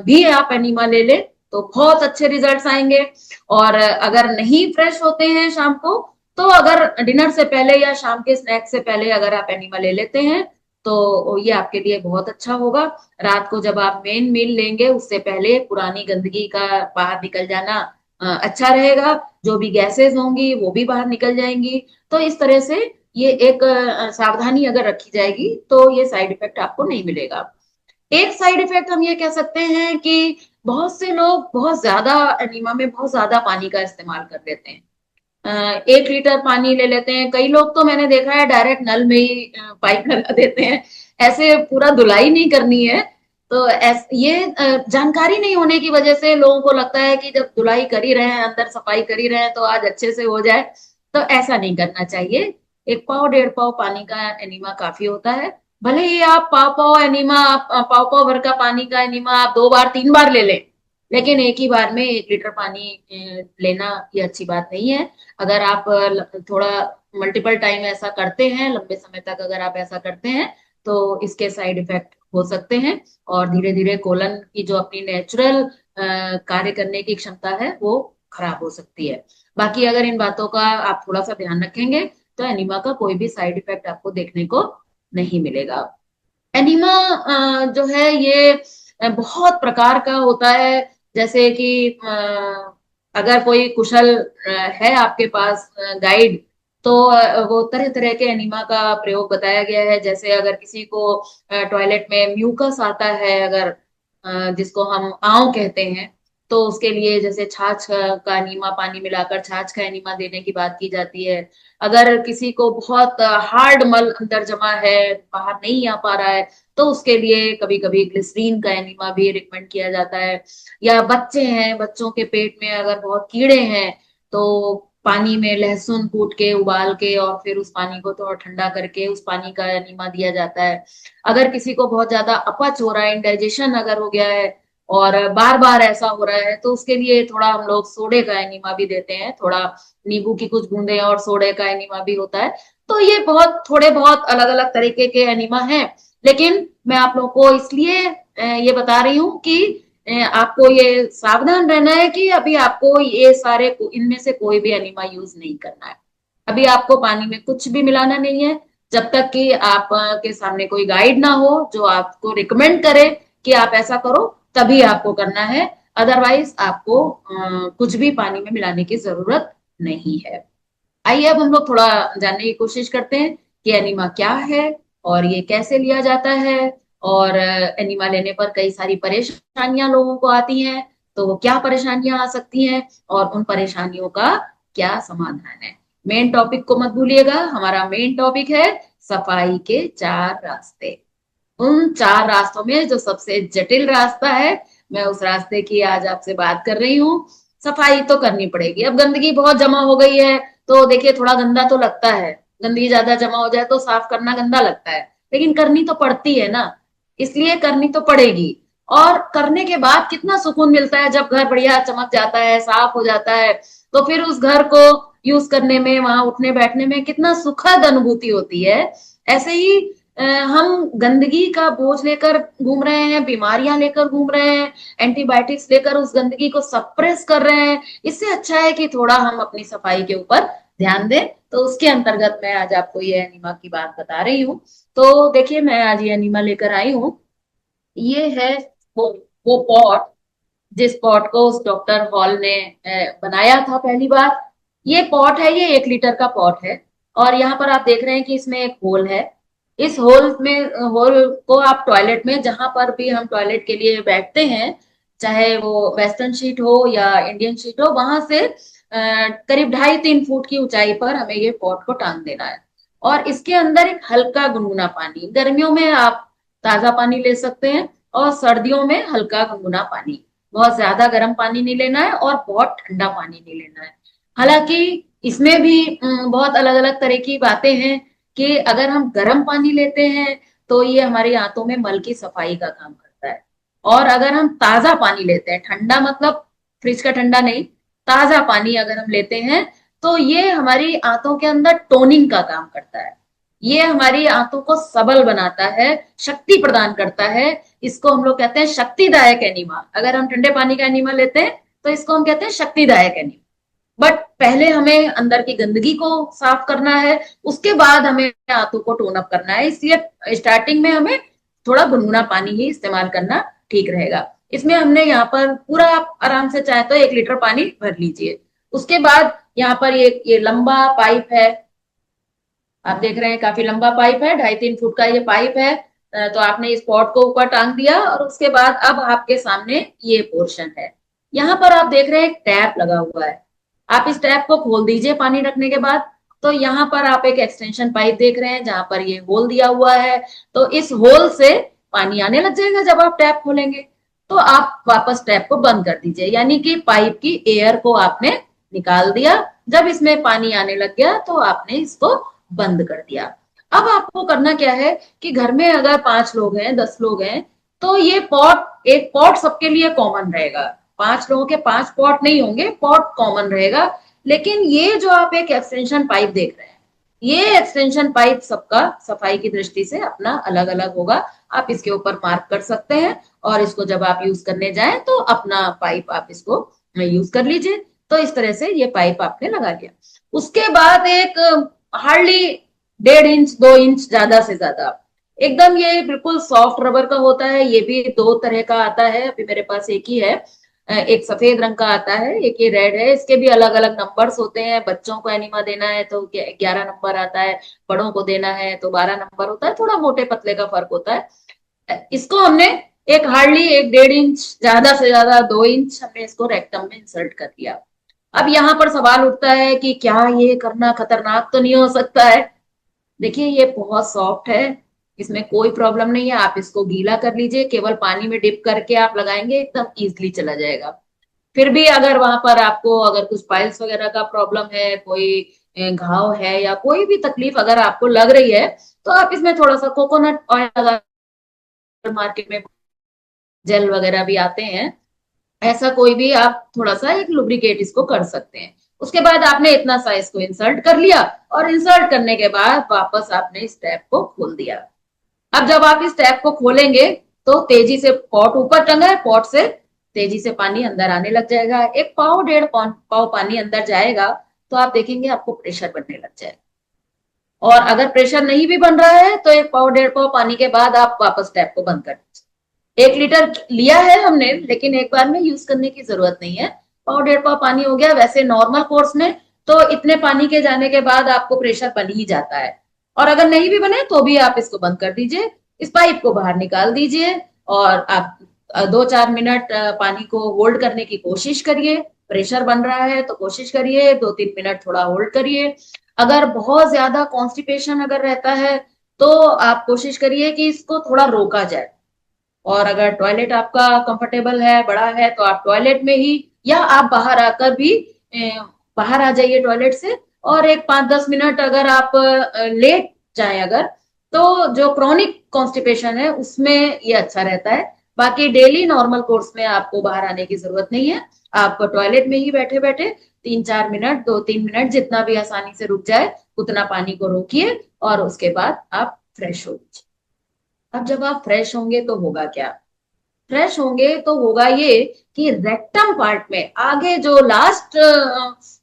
B: भी आप एनिमा ले ले तो बहुत अच्छे रिजल्ट्स आएंगे। और अगर नहीं फ्रेश होते हैं शाम को तो अगर डिनर से पहले या शाम के स्नैक्स से पहले अगर आप एनिमा ले लेते हैं तो ये आपके लिए बहुत अच्छा होगा। रात को जब आप मेन मील लेंगे उससे पहले पुरानी गंदगी का बाहर निकल जाना अच्छा रहेगा। जो भी गैसेस होंगी वो भी बाहर निकल जाएंगी। तो इस तरह से ये एक सावधानी अगर रखी जाएगी तो ये साइड इफेक्ट आपको नहीं मिलेगा। एक साइड इफेक्ट हम ये कह सकते हैं कि बहुत से लोग बहुत ज्यादा एनीमा में बहुत ज्यादा पानी का इस्तेमाल कर लेते हैं। 1 लीटर पानी ले लेते हैं। कई लोग तो मैंने देखा है डायरेक्ट नल में ही पाइप लगा देते हैं, ऐसे पूरा धुलाई नहीं करनी है। तो ये जानकारी नहीं होने की वजह से लोगों को लगता है कि जब धुलाई कर ही रहे हैं, अंदर सफाई कर ही रहे हैं तो आज अच्छे से हो जाए। तो ऐसा नहीं करना चाहिए। 1 पाव 1.5 पाव पानी का एनीमा काफी होता है। भले ही आप पाव पाव एनीमा, आप पाव पाव भर का पानी का एनीमा आप 2 बार 3 बार ले लें, लेकिन एक ही बार में 1 लीटर पानी लेना ये अच्छी बात नहीं है। अगर आप थोड़ा मल्टीपल टाइम ऐसा करते हैं, लंबे समय तक अगर आप ऐसा करते हैं तो इसके साइड इफेक्ट हो सकते हैं और धीरे धीरे कोलन की जो अपनी नेचुरल कार्य करने की क्षमता है वो खराब हो सकती है। बाकी अगर इन बातों का आप थोड़ा सा ध्यान रखेंगे तो एनीमा का कोई भी साइड इफेक्ट आपको देखने को नहीं मिलेगा। एनीमा जो है ये बहुत प्रकार का होता है। जैसे कि अगर कोई कुशल है आपके पास गाइड तो वो तरह तरह के एनिमा का प्रयोग बताया गया है। जैसे अगर किसी को टॉयलेट में म्यूकस आता है, अगर जिसको हम आंव कहते हैं, तो उसके लिए जैसे छाछ का एनीमा, पानी मिलाकर छाछ का एनीमा देने की बात की जाती है। अगर किसी को बहुत हार्ड मल अंदर जमा है, बाहर नहीं आ पा रहा है, तो उसके लिए कभी कभी ग्लिसरीन का एनीमा भी रिकमेंड किया जाता है। या बच्चे हैं, बच्चों के पेट में अगर बहुत कीड़े हैं तो पानी में लहसुन कूट के उबाल के और फिर उस पानी को थोड़ा ठंडा करके उस पानी का एनीमा दिया जाता है। अगर किसी को बहुत ज्यादा अपच हो रहा है, इंडाइजेशन अगर हो गया है और बार बार ऐसा हो रहा है तो उसके लिए थोड़ा हम लोग सोडे का एनीमा भी देते हैं। थोड़ा नींबू की कुछ बूंदे और सोडे का एनीमा भी होता है। तो ये बहुत थोड़े बहुत अलग अलग तरीके के एनिमा हैं, लेकिन मैं आप लोगों को इसलिए ये बता रही हूँ कि आपको ये सावधान रहना है कि अभी आपको ये सारे इनमें से कोई भी एनिमा यूज नहीं करना है। अभी आपको पानी में कुछ भी मिलाना नहीं है, जब तक कि आप के सामने कोई गाइड ना हो जो आपको रिकमेंड करे कि आप ऐसा करो, तभी आपको करना है। अदरवाइज आपको कुछ भी पानी में मिलाने की जरूरत नहीं है। आइए अब हम लोग थोड़ा जानने की कोशिश करते हैं कि एनीमा क्या है और ये कैसे लिया जाता है। और एनीमा लेने पर कई सारी परेशानियां लोगों को आती हैं, तो वो क्या परेशानियां आ सकती हैं और उन परेशानियों का क्या समाधान है। मेन टॉपिक को मत भूलिएगा, हमारा मेन टॉपिक है सफाई के 4 रास्ते। उन 4 रास्तों में जो सबसे जटिल रास्ता है, मैं उस रास्ते की आज आपसे बात कर रही हूँ। सफाई तो करनी पड़ेगी, अब गंदगी बहुत जमा हो गई है, तो देखिए थोड़ा गंदा तो लगता है। गंदगी ज्यादा जमा हो जाए तो साफ करना गंदा लगता है, लेकिन करनी तो पड़ती है ना, इसलिए करनी तो पड़ेगी। और करने के बाद कितना सुकून मिलता है जब घर बढ़िया चमक जाता है, साफ हो जाता है, तो फिर उस घर को यूज करने में, वहां उठने बैठने में कितना सुखद अनुभूति होती है। ऐसे ही हम गंदगी का बोझ लेकर घूम रहे हैं, बीमारियां लेकर घूम रहे हैं, एंटीबायोटिक्स लेकर उस गंदगी को सप्रेस कर रहे हैं। इससे अच्छा है कि थोड़ा हम अपनी सफाई के ऊपर ध्यान दें। तो उसके अंतर्गत मैं आज आपको ये एनिमा की बात बता रही हूँ। तो देखिए मैं आज ये एनिमा लेकर आई हूँ। ये है वो वो पॉट जिस पॉट को उस डॉक्टर हॉल ने बनाया था पहली बार। ये पॉट है, ये 1 लीटर का पॉट है। और यहाँ पर आप देख रहे हैं कि इसमें एक होल है। इस होल में, होल को आप टॉयलेट में, जहां पर भी हम टॉयलेट के लिए बैठते हैं, चाहे वो वेस्टर्न शीट हो या इंडियन शीट हो, वहां से करीब 2.5-3 फुट की ऊंचाई पर हमें ये पॉट को टांग देना है। और इसके अंदर एक हल्का गुनगुना पानी, गर्मियों में आप ताजा पानी ले सकते हैं और सर्दियों में हल्का गुनगुना पानी। बहुत ज्यादा गर्म पानी नहीं लेना है और बहुत ठंडा पानी नहीं लेना है। हालांकि इसमें भी बहुत अलग अलग तरह की बातें हैं कि अगर हम गर्म पानी लेते हैं तो ये हमारी आंतों में मल की सफाई का काम करता है। और अगर हम ताजा पानी लेते हैं, ठंडा मतलब फ्रिज का ठंडा नहीं, ताजा पानी अगर हम लेते हैं, तो ये हमारी आंतों के अंदर टोनिंग का काम करता है। ये हमारी आंतों को सबल बनाता है, शक्ति प्रदान करता है। इसको हम लोग कहते हैं शक्तिदायक एनीमा। अगर हम ठंडे पानी का एनीमा लेते हैं तो इसको हम कहते हैं शक्तिदायक एनीमा। बट पहले हमें अंदर की गंदगी को साफ करना है, उसके बाद हमें आंतों को टोन अप करना है। इसलिए स्टार्टिंग में हमें थोड़ा गुनगुना पानी ही इस्तेमाल करना ठीक रहेगा। इसमें हमने यहाँ पर पूरा, आप आराम से चाहे तो 1 लीटर पानी भर लीजिए। उसके बाद यहाँ पर ये लंबा पाइप है, आप देख रहे हैं काफी लंबा पाइप है, 2.5-3 फुट का ये पाइप है। तो आपने इस पॉट को ऊपर टांग दिया और उसके बाद अब आपके सामने ये पोर्शन है। यहाँ पर आप देख रहे हैं एक टैप लगा हुआ है। आप इस टैप को खोल दीजिए पानी रखने के बाद। तो यहाँ पर आप एक एक्सटेंशन पाइप देख रहे हैं जहां पर ये होल दिया हुआ है। तो इस होल से पानी आने लग जाएगा जब आप टैप खोलेंगे। तो आप वापस टैप को बंद कर दीजिए, यानी कि पाइप की एयर को आपने निकाल दिया। जब इसमें पानी आने लग गया तो आपने इसको बंद कर दिया। अब आपको करना क्या है कि घर में अगर 5 लोग हैं, 10 लोग हैं, तो ये पॉट, एक पॉट सबके लिए कॉमन रहेगा। 5 लोगों के 5 पॉट नहीं होंगे, पॉट कॉमन रहेगा। लेकिन ये जो आप एक एक्सटेंशन पाइप देख रहे हैं, ये एक्सटेंशन पाइप सबका सफाई की दृष्टि से अपना अलग अलग होगा। आप इसके ऊपर मार्क कर सकते हैं और इसको जब आप यूज करने जाएं तो अपना पाइप आप इसको यूज कर लीजिए। तो इस तरह से ये पाइप आपने लगा लिया। उसके बाद एक हार्डली 1.5 इंच 2 इंच ज्यादा से ज्यादा, एकदम ये बिल्कुल सॉफ्ट रबर का होता है। ये भी 2 तरह का आता है, अभी मेरे पास एक ही है। एक सफेद रंग का आता है, एक ये रेड है। इसके भी अलग अलग नंबर्स होते हैं। बच्चों को एनिमा देना है तो 11 नंबर आता है, बड़ों को देना है तो 12 नंबर होता है। थोड़ा मोटे पतले का फर्क होता है। इसको हमने एक हार्डली एक 1.5 इंच ज्यादा से ज्यादा 2 इंच हमने इसको रेक्टम में इंसर्ट कर दिया। अब यहाँ पर सवाल उठता है कि क्या ये करना खतरनाक तो नहीं हो सकता है। देखिए ये बहुत सॉफ्ट है, इसमें कोई प्रॉब्लम नहीं है। आप इसको गीला कर लीजिए, केवल पानी में डिप करके आप लगाएंगे, एकदम इजिली चला जाएगा। फिर भी अगर वहां पर आपको अगर कुछ पाइल्स वगैरह का प्रॉब्लम है, कोई घाव है या कोई भी तकलीफ अगर आपको लग रही है, तो आप इसमें थोड़ा सा कोकोनट ऑयल लगा, मार्केट में जेल वगैरह भी आते हैं, ऐसा कोई भी आप थोड़ा सा एक लुब्रिकेट इसको कर सकते हैं। उसके बाद आपने इतना सा इसको इंसर्ट कर लिया, और इंसर्ट करने के बाद वापस आपने इस टैप को खोल दिया। अब जब आप इस टैप को खोलेंगे तो तेजी से, पॉट ऊपर टंगा है, पॉट से तेजी से पानी अंदर आने लग जाएगा। एक पाव डेढ़ पाव पानी अंदर जाएगा तो आप देखेंगे आपको प्रेशर बनने लग जाएगा। और अगर प्रेशर नहीं भी बन रहा है तो एक पाव डेढ़ पाव पानी के बाद आप वापस टैप को बंद कर दीजिए। 1 लीटर लिया है हमने, लेकिन एक बार में यूज करने की जरूरत नहीं है। पाव डेढ़ पाव पानी हो गया। वैसे नॉर्मल कोर्स में तो इतने पानी के जाने के बाद आपको प्रेशर बन ही जाता है। और अगर नहीं भी बने तो भी आप इसको बंद कर दीजिए, इस पाइप को बाहर निकाल दीजिए, और आप 2-4 मिनट पानी को होल्ड करने की कोशिश करिए। प्रेशर बन रहा है तो कोशिश करिए 2-3 मिनट थोड़ा होल्ड करिए। अगर बहुत ज्यादा कॉन्स्टिपेशन अगर रहता है तो आप कोशिश करिए कि इसको थोड़ा रोका जाए। और अगर टॉयलेट आपका कंफर्टेबल है, बड़ा है, तो आप टॉयलेट में ही, या आप बाहर आकर भी बाहर आ जाइए टॉयलेट से, और एक 5-10 मिनट अगर आप लेट जाए अगर, तो जो क्रॉनिक कॉन्स्टिपेशन है उसमें ये अच्छा रहता है। बाकी डेली नॉर्मल कोर्स में आपको बाहर आने की जरूरत नहीं है। आप टॉयलेट में ही बैठे बैठे 3-4 मिनट, 2-3 मिनट, जितना भी आसानी से रुक जाए उतना पानी को रोकिए, और उसके बाद आप फ्रेश हो लीजिए। अब जब आप फ्रेश होंगे तो होगा क्या? फ्रेश होंगे तो होगा ये कि रेक्टम पार्ट में आगे जो लास्ट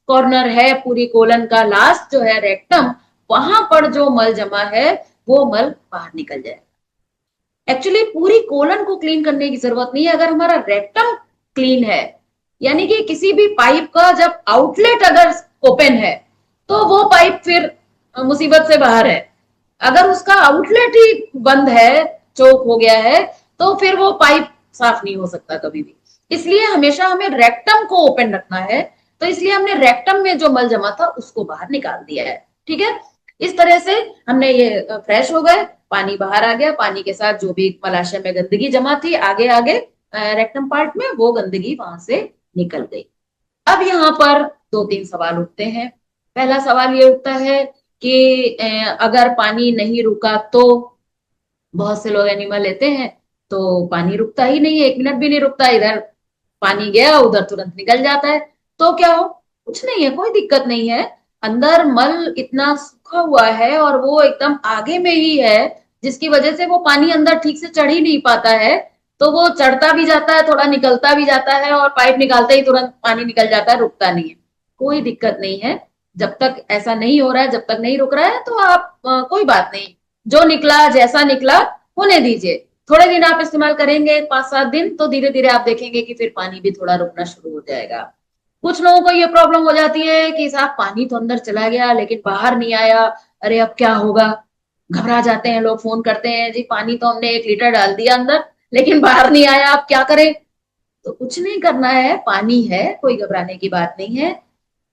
B: कॉर्नर है पूरी कोलन का, लास्ट जो है रेक्टम, वहां पर जो मल जमा है वो मल बाहर निकल जाए। एक्चुअली पूरी कोलन को क्लीन करने की जरूरत नहीं है। अगर हमारा रेक्टम क्लीन है, यानी कि किसी भी पाइप का जब आउटलेट अगर ओपन है तो वो पाइप फिर मुसीबत से बाहर है। अगर उसका आउटलेट ही बंद है, चोक हो गया है, तो फिर वो पाइप साफ नहीं हो सकता कभी भी। इसलिए हमेशा हमें रेक्टम को ओपन रखना है। तो इसलिए हमने रेक्टम में जो मल जमा था उसको बाहर निकाल दिया है। ठीक है, इस तरह से हमने ये फ्रेश हो गए, पानी बाहर आ गया, पानी के साथ जो भी मलाशय में गंदगी जमा थी आगे आगे रेक्टम पार्ट में, वो गंदगी वहां से निकल गई। अब यहाँ पर 2-3 सवाल उठते हैं। पहला सवाल ये उठता है कि अगर पानी नहीं रुका तो, बहुत से लोग एनिमल लेते हैं तो पानी रुकता ही नहीं है, 1 मिनट भी नहीं रुकता, इधर पानी गया उधर तुरंत निकल जाता है, तो क्या हो? कुछ नहीं है, कोई दिक्कत नहीं है। अंदर मल इतना सूखा हुआ है और वो एकदम आगे में ही है, जिसकी वजह से वो पानी अंदर ठीक से चढ़ ही नहीं पाता है। तो वो चढ़ता भी जाता है, थोड़ा निकलता भी जाता है, और पाइप निकालते ही तुरंत पानी निकल जाता है, रुकता नहीं है। कोई दिक्कत नहीं है। जब तक ऐसा नहीं हो रहा है, जब तक नहीं रुक रहा है, तो आप कोई बात नहीं, जो निकला जैसा निकला होने दीजिए। थोड़े दिन आप इस्तेमाल करेंगे, 5-7 दिन, तो धीरे धीरे आप देखेंगे कि फिर पानी भी थोड़ा रुकना शुरू हो जाएगा। कुछ लोगों को ये प्रॉब्लम हो जाती है कि साहब पानी तो अंदर चला गया लेकिन बाहर नहीं आया, अरे अब क्या होगा? घबरा जाते हैं लोग, फोन करते हैं, जी पानी तो हमने 1 लीटर डाल दिया अंदर लेकिन बाहर नहीं आया, अब क्या करें? तो कुछ नहीं करना है, पानी है, कोई घबराने की बात नहीं है।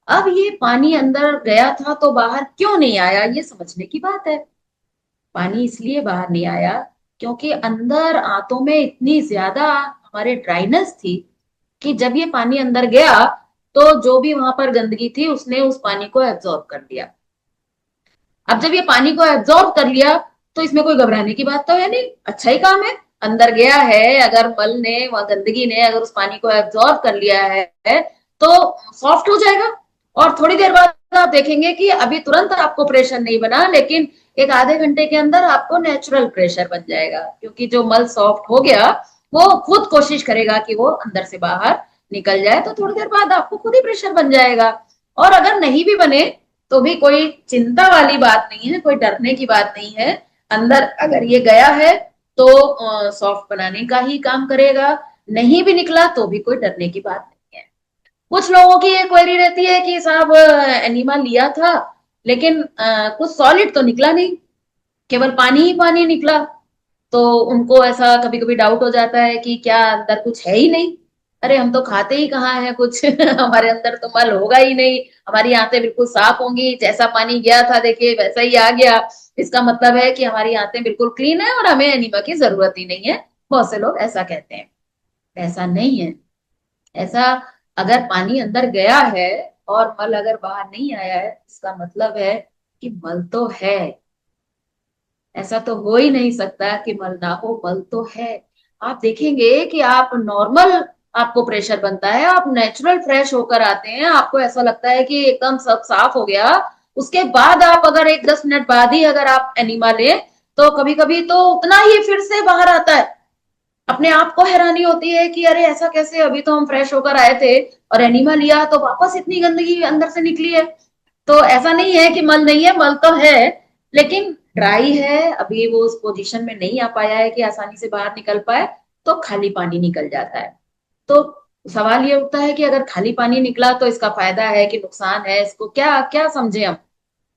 B: अब ये पानी अंदर गया था तो बाहर क्यों नहीं आया, ये समझने की बात है। पानी इसलिए बाहर नहीं आया क्योंकि अंदर आंतों में इतनी ज्यादा हमारे ड्राइनेस थी कि जब ये पानी अंदर गया तो जो भी वहां पर गंदगी थी उसने उस पानी को एब्जॉर्ब कर लिया। अब जब ये पानी को एब्जॉर्ब कर लिया तो इसमें कोई घबराने की बात तो है नहीं, अच्छा ही काम है। अंदर गया है, अगर मल ने व गंदगी ने अगर उस पानी को एब्जॉर्ब कर लिया है तो सॉफ्ट हो जाएगा। और थोड़ी देर बाद आप देखेंगे कि अभी तुरंत आपको प्रेशर नहीं बना, लेकिन एक आधे घंटे के अंदर आपको नेचुरल प्रेशर बन जाएगा, क्योंकि जो मल सॉफ्ट हो गया वो खुद कोशिश करेगा कि वो अंदर से बाहर निकल जाए, तो थोड़ी देर बाद आपको खुद ही प्रेशर बन जाएगा। और अगर नहीं भी बने तो भी कोई चिंता वाली बात नहीं है, कोई डरने की बात नहीं है। अंदर अगर ये गया है तो सॉफ्ट बनाने का ही काम करेगा, नहीं भी निकला तो भी कोई डरने की बात नहीं है। कुछ लोगों की ये क्वेरी रहती है कि साहब एनिमा लिया था लेकिन कुछ सॉलिड तो निकला नहीं, केवल पानी ही पानी निकला। तो उनको ऐसा कभी कभी डाउट हो जाता है कि क्या अंदर कुछ है ही नहीं? अरे हम तो खाते ही कहाँ है कुछ हमारे अंदर तो मल होगा ही नहीं, हमारी आंतें बिल्कुल साफ होंगी, जैसा पानी गया था देखिए वैसा ही आ गया। इसका मतलब है कि हमारी आंतें बिल्कुल क्लीन है और हमें एनीमा की जरूरत ही नहीं है। बहुत से लोग ऐसा कहते हैं, ऐसा नहीं है। ऐसा, अगर पानी अंदर गया है और मल अगर बाहर नहीं आया है, इसका मतलब है कि मल तो है। ऐसा तो हो ही नहीं सकता कि मल ना हो, मल तो है। आप देखेंगे कि आप नॉर्मल आपको प्रेशर बनता है, आप नेचुरल फ्रेश होकर आते हैं, आपको ऐसा लगता है कि एकदम सब साफ हो गया। उसके बाद आप अगर एक 10 मिनट बाद ही अगर आप एनिमा ले, तो कभी कभी तो उतना ही फिर से बाहर आता है। अपने आप को हैरानी होती है कि अरे ऐसा कैसे, अभी तो हम फ्रेश होकर आए थे और एनिमा लिया तो वापस इतनी गंदगी अंदर से निकली है। तो ऐसा नहीं है कि मल नहीं है, मल तो है, लेकिन ड्राई है, अभी वो उस पोजीशन में नहीं आ पाया है कि आसानी से बाहर निकल पाए, तो खाली पानी निकल जाता है। तो सवाल ये उठता है कि अगर खाली पानी निकला तो इसका फायदा है कि नुकसान है, इसको क्या क्या समझे हम।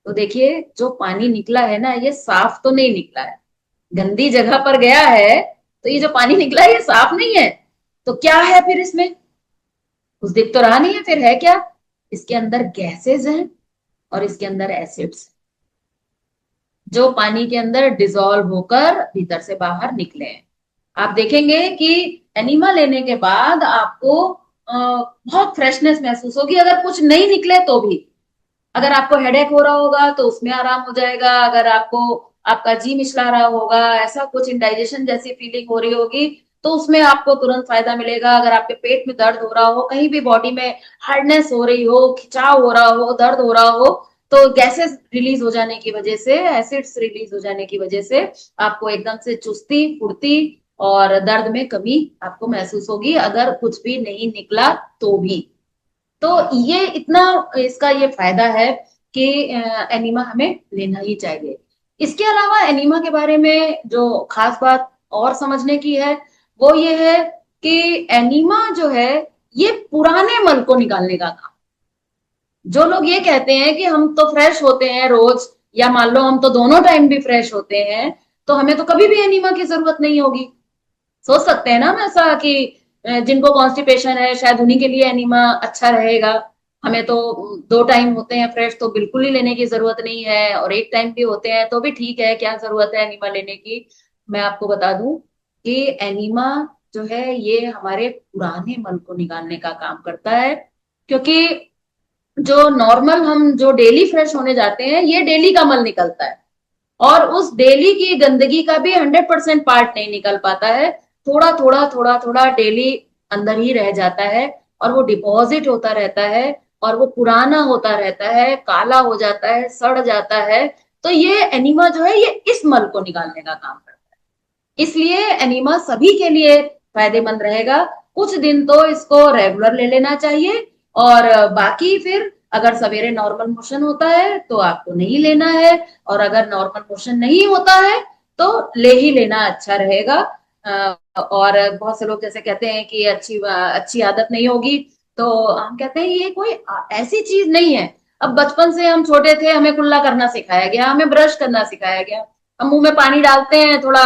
B: तो देखिए, जो पानी निकला है ना, ये साफ तो नहीं निकला है, गंदी जगह पर गया है। तो ये जो पानी निकला है ये साफ नहीं है। तो क्या है फिर इसमें, कुछ दिख तो रहा नहीं है, फिर है क्या? इसके अंदर गैसेज हैं और इसके अंदर एसिड्स, जो पानी के अंदर डिसॉल्व होकर भीतर से बाहर निकले हैं। आप देखेंगे कि एनिमा लेने के बाद आपको बहुत फ्रेशनेस महसूस होगी, अगर कुछ नहीं निकले तो भी। अगर आपको हेडेक हो रहा होगा तो उसमें आराम हो जाएगा, अगर आपको आपका जी मिचला रहा होगा, ऐसा कुछ इंडाइजेशन जैसी फीलिंग हो रही होगी, तो उसमें आपको तुरंत फायदा मिलेगा। अगर आपके पेट में दर्द हो रहा हो, कहीं भी बॉडी में हार्डनेस हो रही हो, खिंचाव हो रहा हो, दर्द हो रहा हो, तो गैसेस रिलीज हो जाने की वजह से, एसिड्स रिलीज हो जाने की वजह से आपको एकदम से चुस्ती, फुर्ती और दर्द में कमी आपको महसूस होगी, अगर कुछ भी नहीं निकला तो भी। तो ये इतना, इसका ये फायदा है कि एनीमा हमें लेना ही चाहिए। इसके अलावा एनीमा के बारे में जो खास बात और समझने की है, वो ये है कि एनीमा जो है, ये पुराने मल को निकालने का काम। जो लोग ये कहते हैं कि हम तो फ्रेश होते हैं रोज, या मान लो हम तो दोनों टाइम भी फ्रेश होते हैं, तो हमें तो कभी भी एनीमा की जरूरत नहीं होगी। सोच सकते हैं ना हम ऐसा कि जिनको कॉन्स्टिपेशन है शायद उन्हीं के लिए एनीमा अच्छा रहेगा। हमें तो 2 टाइम होते हैं फ्रेश, तो बिल्कुल ही लेने की जरूरत नहीं है, और एक टाइम भी होते हैं तो भी ठीक है, क्या जरूरत है एनीमा लेने की। मैं आपको बता दूं कि एनीमा जो है ये हमारे पुराने मल को निकालने का काम करता है। क्योंकि जो नॉर्मल हम जो डेली फ्रेश होने जाते हैं, ये डेली का मल निकलता है, और उस डेली की गंदगी का भी 100% पार्ट नहीं निकल पाता है। थोड़ा थोड़ा थोड़ा थोड़ा डेली अंदर ही रह जाता है, और वो डिपॉजिट होता रहता है, और वो पुराना होता रहता है, काला हो जाता है, सड़ जाता है। तो ये एनीमा जो है, ये इस मल को निकालने का काम करता है। इसलिए एनीमा सभी के लिए फायदेमंद रहेगा। कुछ दिन तो इसको रेगुलर ले लेना चाहिए, और बाकी फिर अगर सवेरे नॉर्मल मोशन होता है तो आपको नहीं लेना है, और अगर नॉर्मल मोशन नहीं होता है तो ले ही लेना अच्छा रहेगा। और बहुत से लोग जैसे कहते हैं कि अच्छी अच्छी आदत नहीं होगी, तो हम कहते हैं ये कोई ऐसी चीज नहीं है। अब बचपन से हम छोटे थे, हमें कुल्ला करना सिखाया गया, हमें ब्रश करना सिखाया गया, हम मुंह में पानी डालते हैं, थोड़ा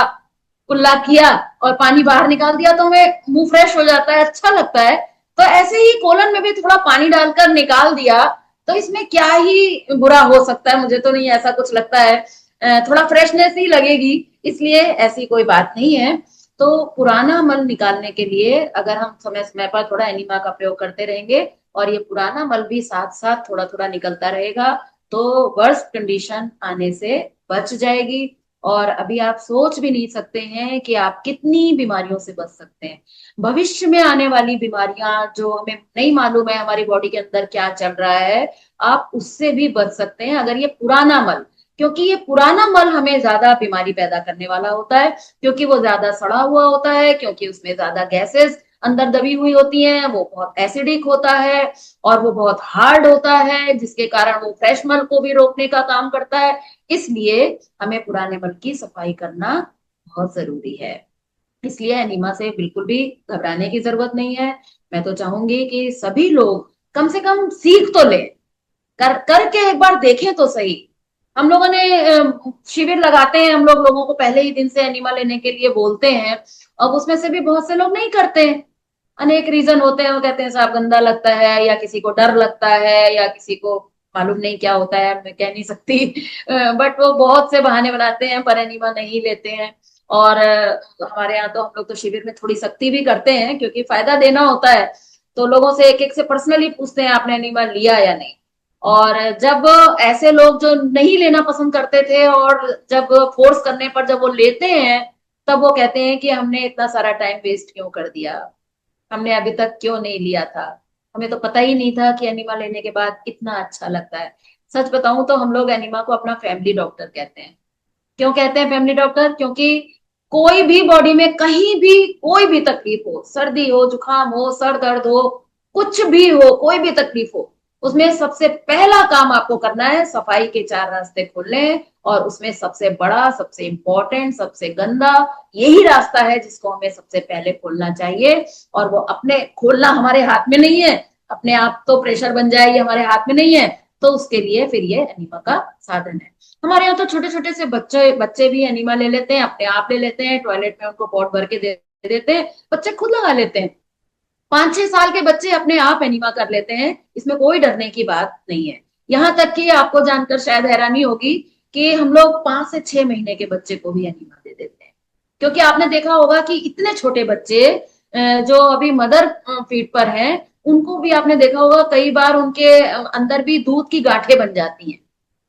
B: कुल्ला किया और पानी बाहर निकाल दिया, तो हमें मुंह फ्रेश हो जाता है, अच्छा लगता है। तो ऐसे ही कोलन में भी थोड़ा पानी डालकर निकाल दिया, तो इसमें क्या ही बुरा हो सकता है, मुझे तो नहीं ऐसा कुछ लगता है। थोड़ा फ्रेशनेस ही लगेगी, इसलिए ऐसी कोई बात नहीं है। तो पुराना मल निकालने के लिए अगर हम समय समय पर थोड़ा एनिमा का प्रयोग करते रहेंगे, और ये पुराना मल भी साथ साथ थोड़ा थोड़ा निकलता रहेगा, तो वर्स्ट कंडीशन आने से बच जाएगी। और अभी आप सोच भी नहीं सकते हैं कि आप कितनी बीमारियों से बच सकते हैं। भविष्य में आने वाली बीमारियां जो हमें नहीं मालूम है हमारी बॉडी के अंदर क्या चल रहा है, आप उससे भी बच सकते हैं अगर ये पुराना मल, क्योंकि ये पुराना मल हमें ज्यादा बीमारी पैदा करने वाला होता है, क्योंकि वो ज्यादा सड़ा हुआ होता है, क्योंकि उसमें ज्यादा गैसेस अंदर दबी हुई होती हैं, वो बहुत एसिडिक होता है, और वो बहुत हार्ड होता है, जिसके कारण वो फ्रेश मल को भी रोकने का काम करता है। इसलिए हमें पुराने मल की सफाई करना बहुत जरूरी है। इसलिए एनीमा से बिल्कुल भी घबराने की जरूरत नहीं है। मैं तो चाहूंगी कि सभी लोग कम से कम सीख तो लें, करके एक बार देखें तो सही। हम लोगों ने शिविर लगाते हैं, हम लोगों को पहले ही दिन से एनिमा लेने के लिए बोलते हैं, अब उसमें से भी बहुत से लोग नहीं करते हैं। अनेक रीजन होते हैं, वो कहते हैं साहब गंदा लगता है, या किसी को डर लगता है, या किसी को मालूम नहीं क्या होता है, मैं कह नहीं सकती। बट वो बहुत से बहाने बनाते हैं, पर एनिमा नहीं लेते हैं। और हमारे यहाँ तो हम लोग तो शिविर में थोड़ी सख्ती भी करते हैं, क्योंकि फायदा देना होता है। तो लोगों से एक एक से पर्सनली पूछते हैं आपने एनिमा लिया या नहीं। और जब ऐसे लोग जो नहीं लेना पसंद करते थे, और जब फोर्स करने पर जब वो लेते हैं, तब वो कहते हैं कि हमने इतना सारा टाइम वेस्ट क्यों कर दिया। हमने अभी तक क्यों नहीं लिया था? हमें तो पता ही नहीं था कि एनिमा लेने के बाद इतना अच्छा लगता है। सच बताऊं तो हम लोग एनिमा को अपना फैमिली डॉक्टर कहते हैं। क्यों कहते हैं फैमिली डॉक्टर? क्योंकि कोई भी बॉडी में कहीं भी कोई भी तकलीफ हो, सर्दी हो, जुकाम हो, सर दर्द हो, कुछ भी हो, कोई भी तकलीफ हो, उसमें सबसे पहला काम आपको करना है सफाई के चार रास्ते खोलने हैं। और उसमें सबसे बड़ा, सबसे इंपॉर्टेंट, सबसे गंदा यही रास्ता है जिसको हमें सबसे पहले खोलना चाहिए। और वो अपने खोलना हमारे हाथ में नहीं है, अपने आप तो प्रेशर बन जाए ये हमारे हाथ में नहीं है। तो उसके लिए फिर ये एनीमा का साधन है। हमारे यहाँ तो छोटे छोटे से बच्चे बच्चे भी एनिमा ले लेते हैं, अपने आप ले लेते हैं, टॉयलेट में उनको पॉट भर के दे देते हैं, बच्चे खुद लगा लेते हैं। 5-6 साल के बच्चे अपने आप एनिमा कर लेते हैं, इसमें कोई डरने की बात नहीं है। यहाँ तक कि आपको जानकर शायद हैरानी होगी कि हम लोग 5 से 6 महीने के बच्चे को भी एनिमा दे देते हैं। क्योंकि आपने देखा होगा कि इतने छोटे बच्चे जो अभी मदर फीड पर हैं, उनको भी आपने देखा होगा कई बार उनके अंदर भी दूध की गांठें बन जाती हैं।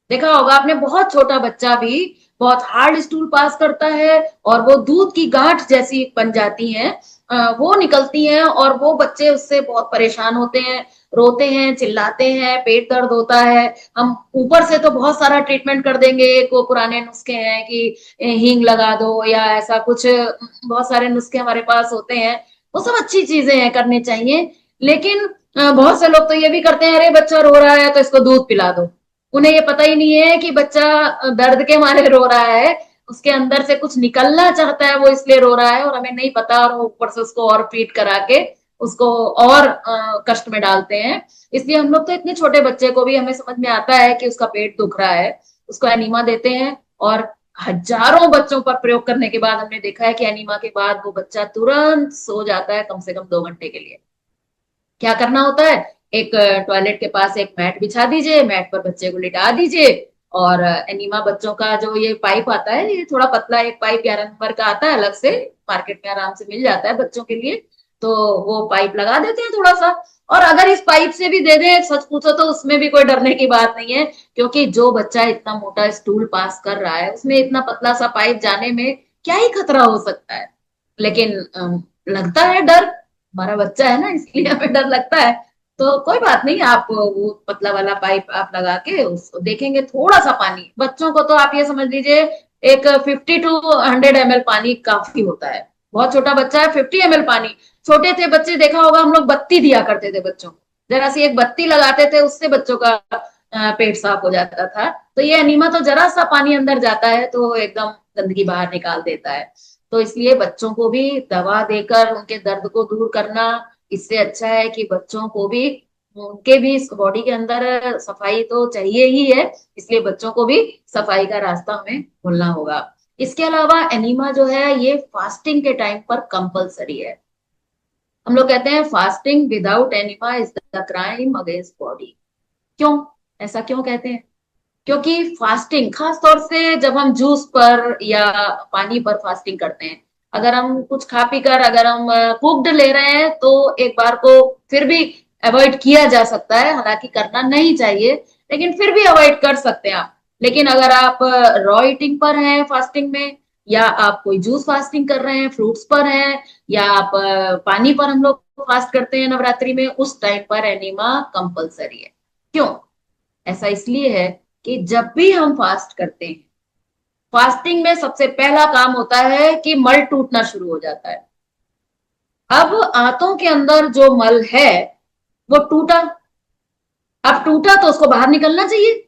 B: देखा होगा आपने, बहुत छोटा बच्चा भी बहुत हार्ड स्टूल पास करता है और वो दूध की गांठ जैसी बन जाती हैं, वो निकलती हैं और वो बच्चे उससे बहुत परेशान होते हैं, रोते हैं, चिल्लाते हैं, पेट दर्द होता है। हम ऊपर से तो बहुत सारा ट्रीटमेंट कर देंगे, एक वो पुराने नुस्खे हैं कि हींग लगा दो या ऐसा कुछ, बहुत सारे नुस्खे हमारे पास होते हैं। वो सब अच्छी चीजें हैं, करने चाहिए। लेकिन बहुत से लोग तो ये भी करते हैं, अरे बच्चा रो रहा है तो इसको दूध पिला दो। उन्हें ये पता ही नहीं है कि बच्चा दर्द के मारे रो रहा है, उसके अंदर से कुछ निकलना चाहता है, वो इसलिए रो रहा है और हमें नहीं पता, और ऊपर से उसको और फीड करा के उसको और कष्ट में डालते हैं। इसलिए हम लोग तो इतने छोटे बच्चे को भी हमें समझ में आता है कि उसका पेट दुख रहा है, उसको एनीमा देते हैं। और हजारों बच्चों पर प्रयोग करने के बाद हमने देखा है कि एनीमा के बाद वो बच्चा तुरंत सो जाता है, कम से कम 2 घंटे के लिए। क्या करना होता है, एक टॉयलेट के पास एक मैट बिछा दीजिए, मैट पर बच्चे को लिटा दीजिए। और एनीमा बच्चों का जो ये पाइप आता है, ये थोड़ा पतला एक पाइप 11 नंबर का आता है अलग से, मार्केट में आराम से मिल जाता है बच्चों के लिए। तो वो पाइप लगा देते हैं थोड़ा सा। और अगर इस पाइप से भी दे दें, सच पूछो तो उसमें भी कोई डरने की बात नहीं है। क्योंकि जो बच्चा इतना मोटा स्टूल पास कर रहा है, उसमें इतना पतला सा पाइप जाने में क्या ही खतरा हो सकता है। लेकिन लगता है डर, हमारा बच्चा है ना, इसलिए हमें डर लगता है। तो कोई बात नहीं, आप वो पतला वाला पाइप आप लगा के उसको देखेंगे, थोड़ा सा पानी बच्चों को तो आप ये समझ लीजिए, एक 50 to 100 ml पानी काफी होता है। बहुत छोटा बच्चा है, 50 ml पानी। छोटे थे बच्चे, देखा होगा हम लोग बत्ती दिया करते थे बच्चों को, जरा सी एक बत्ती लगाते थे, उससे बच्चों का पेट साफ हो जाता था। तो ये अनीमा तो जरा सा पानी अंदर जाता है तो एकदम गंदगी बाहर निकाल देता है। तो इसलिए बच्चों को भी दवा देकर उनके दर्द को दूर करना, इससे अच्छा है कि बच्चों को भी, उनके भी बॉडी के अंदर सफाई तो चाहिए ही है। इसलिए बच्चों को भी सफाई का रास्ता हमें खोलना होगा। इसके अलावा एनीमा जो है ये फास्टिंग के टाइम पर कंपलसरी है। हम लोग कहते हैं fasting without enema is the crime against body. क्यों? ऐसा क्यों कहते हैं? क्योंकि फास्टिंग, खास तौर से जब हम जूस पर या पानी पर फास्टिंग करते हैं, अगर हम कुछ खा पी कर अगर हम कुक्ड ले रहे हैं तो एक बार को फिर भी अवॉइड किया जा सकता है, हालांकि करना नहीं चाहिए, लेकिन फिर भी अवॉइड कर सकते हैं आप। लेकिन अगर आप रॉ ईटिंग पर हैं फास्टिंग में, या आप कोई जूस फास्टिंग कर रहे हैं, फ्रूट्स पर हैं, या आप पानी पर हम लोग फास्ट करते हैं नवरात्रि में, उस टाइम पर एनीमा कंपलसरी है। क्यों? ऐसा इसलिए है कि जब भी हम फास्ट करते हैं, फास्टिंग में सबसे पहला काम होता है कि मल टूटना शुरू हो जाता है। अब आंतों के अंदर जो मल है वो टूटा, अब टूटा तो उसको बाहर निकलना चाहिए।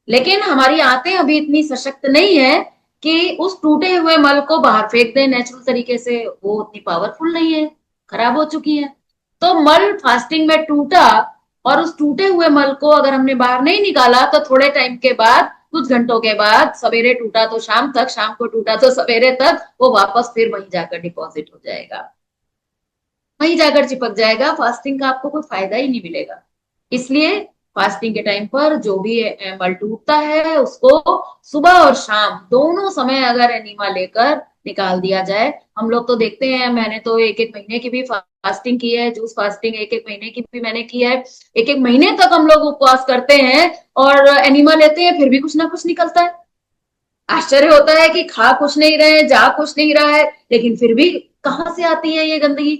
B: लेकिन हमारी आंतें अभी इतनी सशक्त नहीं है कि उस टूटे हुए मल को बाहर फेंक दें नेचुरल तरीके से, वो उतनी पावरफुल नहीं है, खराब हो चुकी है। तो मल फास्टिंग में टूटा, और उस टूटे हुए मल को अगर हमने बाहर नहीं निकाला तो थोड़े टाइम के बाद, कुछ घंटों के बाद, सवेरे टूटा तो शाम तक, शाम को टूटा तो सवेरे तक, वो वापस फिर वहीं जाकर डिपॉजिट हो जाएगा, वहीं जाकर चिपक जाएगा। फास्टिंग का आपको कोई फायदा ही नहीं मिलेगा। इसलिए फास्टिंग के टाइम पर जो भी मल टूटता है उसको सुबह और शाम दोनों समय अगर एनीमा लेकर निकाल दिया जाए। हम लोग तो देखते हैं, मैंने तो 1-1 महीने की भी फास्टिंग की है, जूस फास्टिंग 1-1 महीने की भी मैंने की है। 1-1 महीने तक हम लोग उपवास करते हैं और एनीमा लेते हैं, फिर भी कुछ ना कुछ निकलता है। आश्चर्य होता है कि खा कुछ नहीं रहे, जा कुछ नहीं रहा है, लेकिन फिर भी कहाँ से आती है ये गंदगी?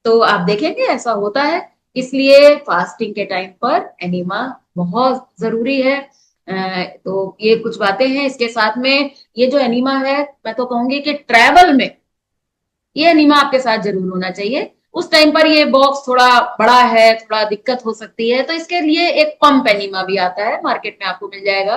B: तो आप देखेंगे ऐसा होता है। इसलिए फास्टिंग के टाइम पर एनीमा बहुत जरूरी है। तो ये कुछ बातें हैं इसके साथ में। ये जो एनीमा है, मैं तो कहूंगी कि ट्रैवल में ये एनीमा आपके साथ जरूर होना चाहिए। उस टाइम पर ये बॉक्स थोड़ा बड़ा है, थोड़ा दिक्कत हो सकती है, तो इसके लिए एक पंप एनीमा भी आता है, मार्केट में आपको मिल जाएगा।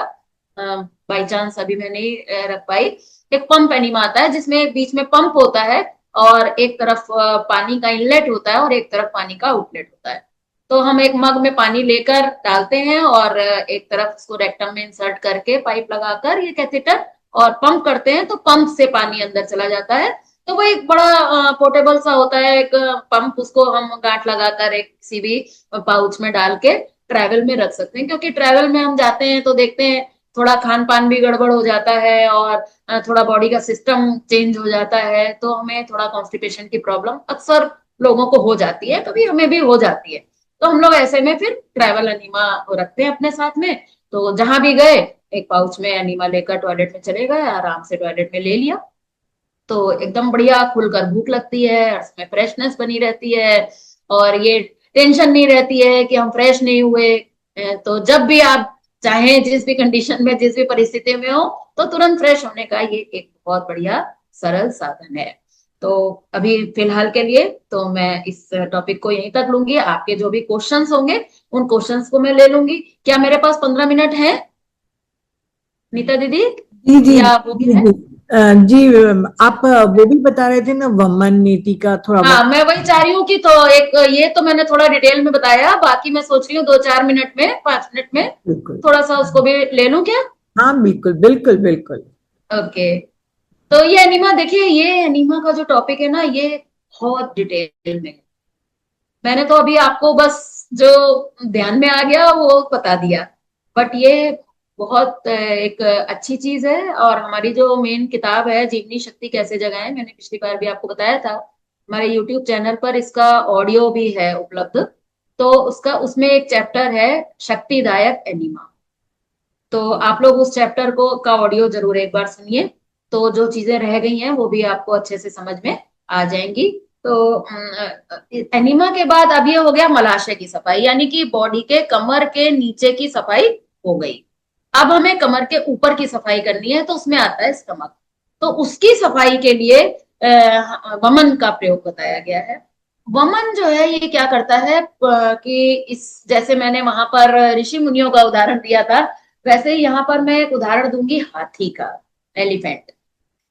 B: बाई चांस अभी मैं नहीं रख पाई। एक पंप एनीमा आता है जिसमें बीच में पंप होता है, और एक तरफ पानी का इनलेट होता है और एक तरफ पानी का आउटलेट होता है। तो हम एक मग में पानी लेकर डालते हैं, और एक तरफ उसको रेक्टम में इंसर्ट करके पाइप लगाकर ये कैथेटर और पंप करते हैं, तो पंप से पानी अंदर चला जाता है। तो वो एक बड़ा पोर्टेबल सा होता है एक पंप। उसको हम गांठ लगाकर एक किसी भी पाउच में डाल के ट्रैवल में रख सकते हैं, क्योंकि ट्रैवल में हम जाते हैं तो देखते हैं थोड़ा खान पान भी गड़बड़ हो जाता है, और थोड़ा बॉडी का सिस्टम चेंज हो जाता है, तो हमें थोड़ा कॉन्स्टिपेशन की प्रॉब्लम अक्सर लोगों को हो जाती है, कभी हमें भी हो जाती है। तो हम लोग ऐसे में फिर ट्रैवल एनीमा रखते हैं अपने साथ में। तो जहां भी गए एक पाउच में एनीमा लेकर टॉयलेट में चले गए, आराम से टॉयलेट में ले लिया, तो एकदम बढ़िया खुलकर भूख लगती है, उसमें फ्रेशनेस बनी रहती है, और ये टेंशन नहीं रहती है कि हम फ्रेश नहीं हुए। तो जब भी आप चाहें, जिस भी कंडीशन में, जिस भी परिस्थिति में हो, तो तुरंत फ्रेश होने का ये एक बहुत बढ़िया सरल साधन है। तो अभी फिलहाल के लिए तो मैं इस टॉपिक को यहीं तक लूंगी। आपके जो भी क्वेश्चंस होंगे उन क्वेश्चंस को मैं ले लूंगी। क्या मेरे पास 15 मिनट है, नीता दीदी,
A: जी जी
B: या वो भी
A: जी
B: है?
A: जी। जी, आप वो भी बता रहे थे ना, वमन नीति का थोड़ा
B: हाँ,
A: बहुत।
B: मैं वही चाह रही हूँ कि तो एक ये तो मैंने थोड़ा डिटेल में बताया, बाकी मैं सोच रही हूँ 2-4 मिनट में, 5 मिनट में
A: बिल्कुल।
B: थोड़ा सा उसको भी ले लूं क्या?
A: हाँ बिल्कुल बिल्कुल बिल्कुल।
B: ओके। तो ये एनीमा, देखिए ये एनीमा का जो टॉपिक है ना, ये बहुत डिटेल में है। मैंने तो अभी आपको बस जो ध्यान में आ गया वो बता दिया। बट ये बहुत एक अच्छी चीज है। और हमारी जो मेन किताब है, जीवनी शक्ति कैसे जगाएं, मैंने पिछली बार भी आपको बताया था, हमारे यूट्यूब चैनल पर इसका ऑडियो भी है उपलब्ध। तो उसका उसमें एक चैप्टर है शक्तिदायक एनीमा। तो आप लोग उस चैप्टर को का ऑडियो जरूर एक बार सुनिए, तो जो चीजें रह गई हैं वो भी आपको अच्छे से समझ में आ जाएंगी। तो एनीमा के बाद अब ये हो गया मलाशय की सफाई, यानी कि बॉडी के कमर के नीचे की सफाई हो गई। अब हमें कमर के ऊपर की सफाई करनी है, तो उसमें आता है स्टमक। तो उसकी सफाई के लिए वमन का प्रयोग बताया गया है। वमन जो है ये क्या करता है, कि इस जैसे मैंने वहां पर ऋषि मुनियों का उदाहरण दिया था, वैसे ही यहाँ पर मैं एक उदाहरण दूंगी हाथी का, एलिफेंट।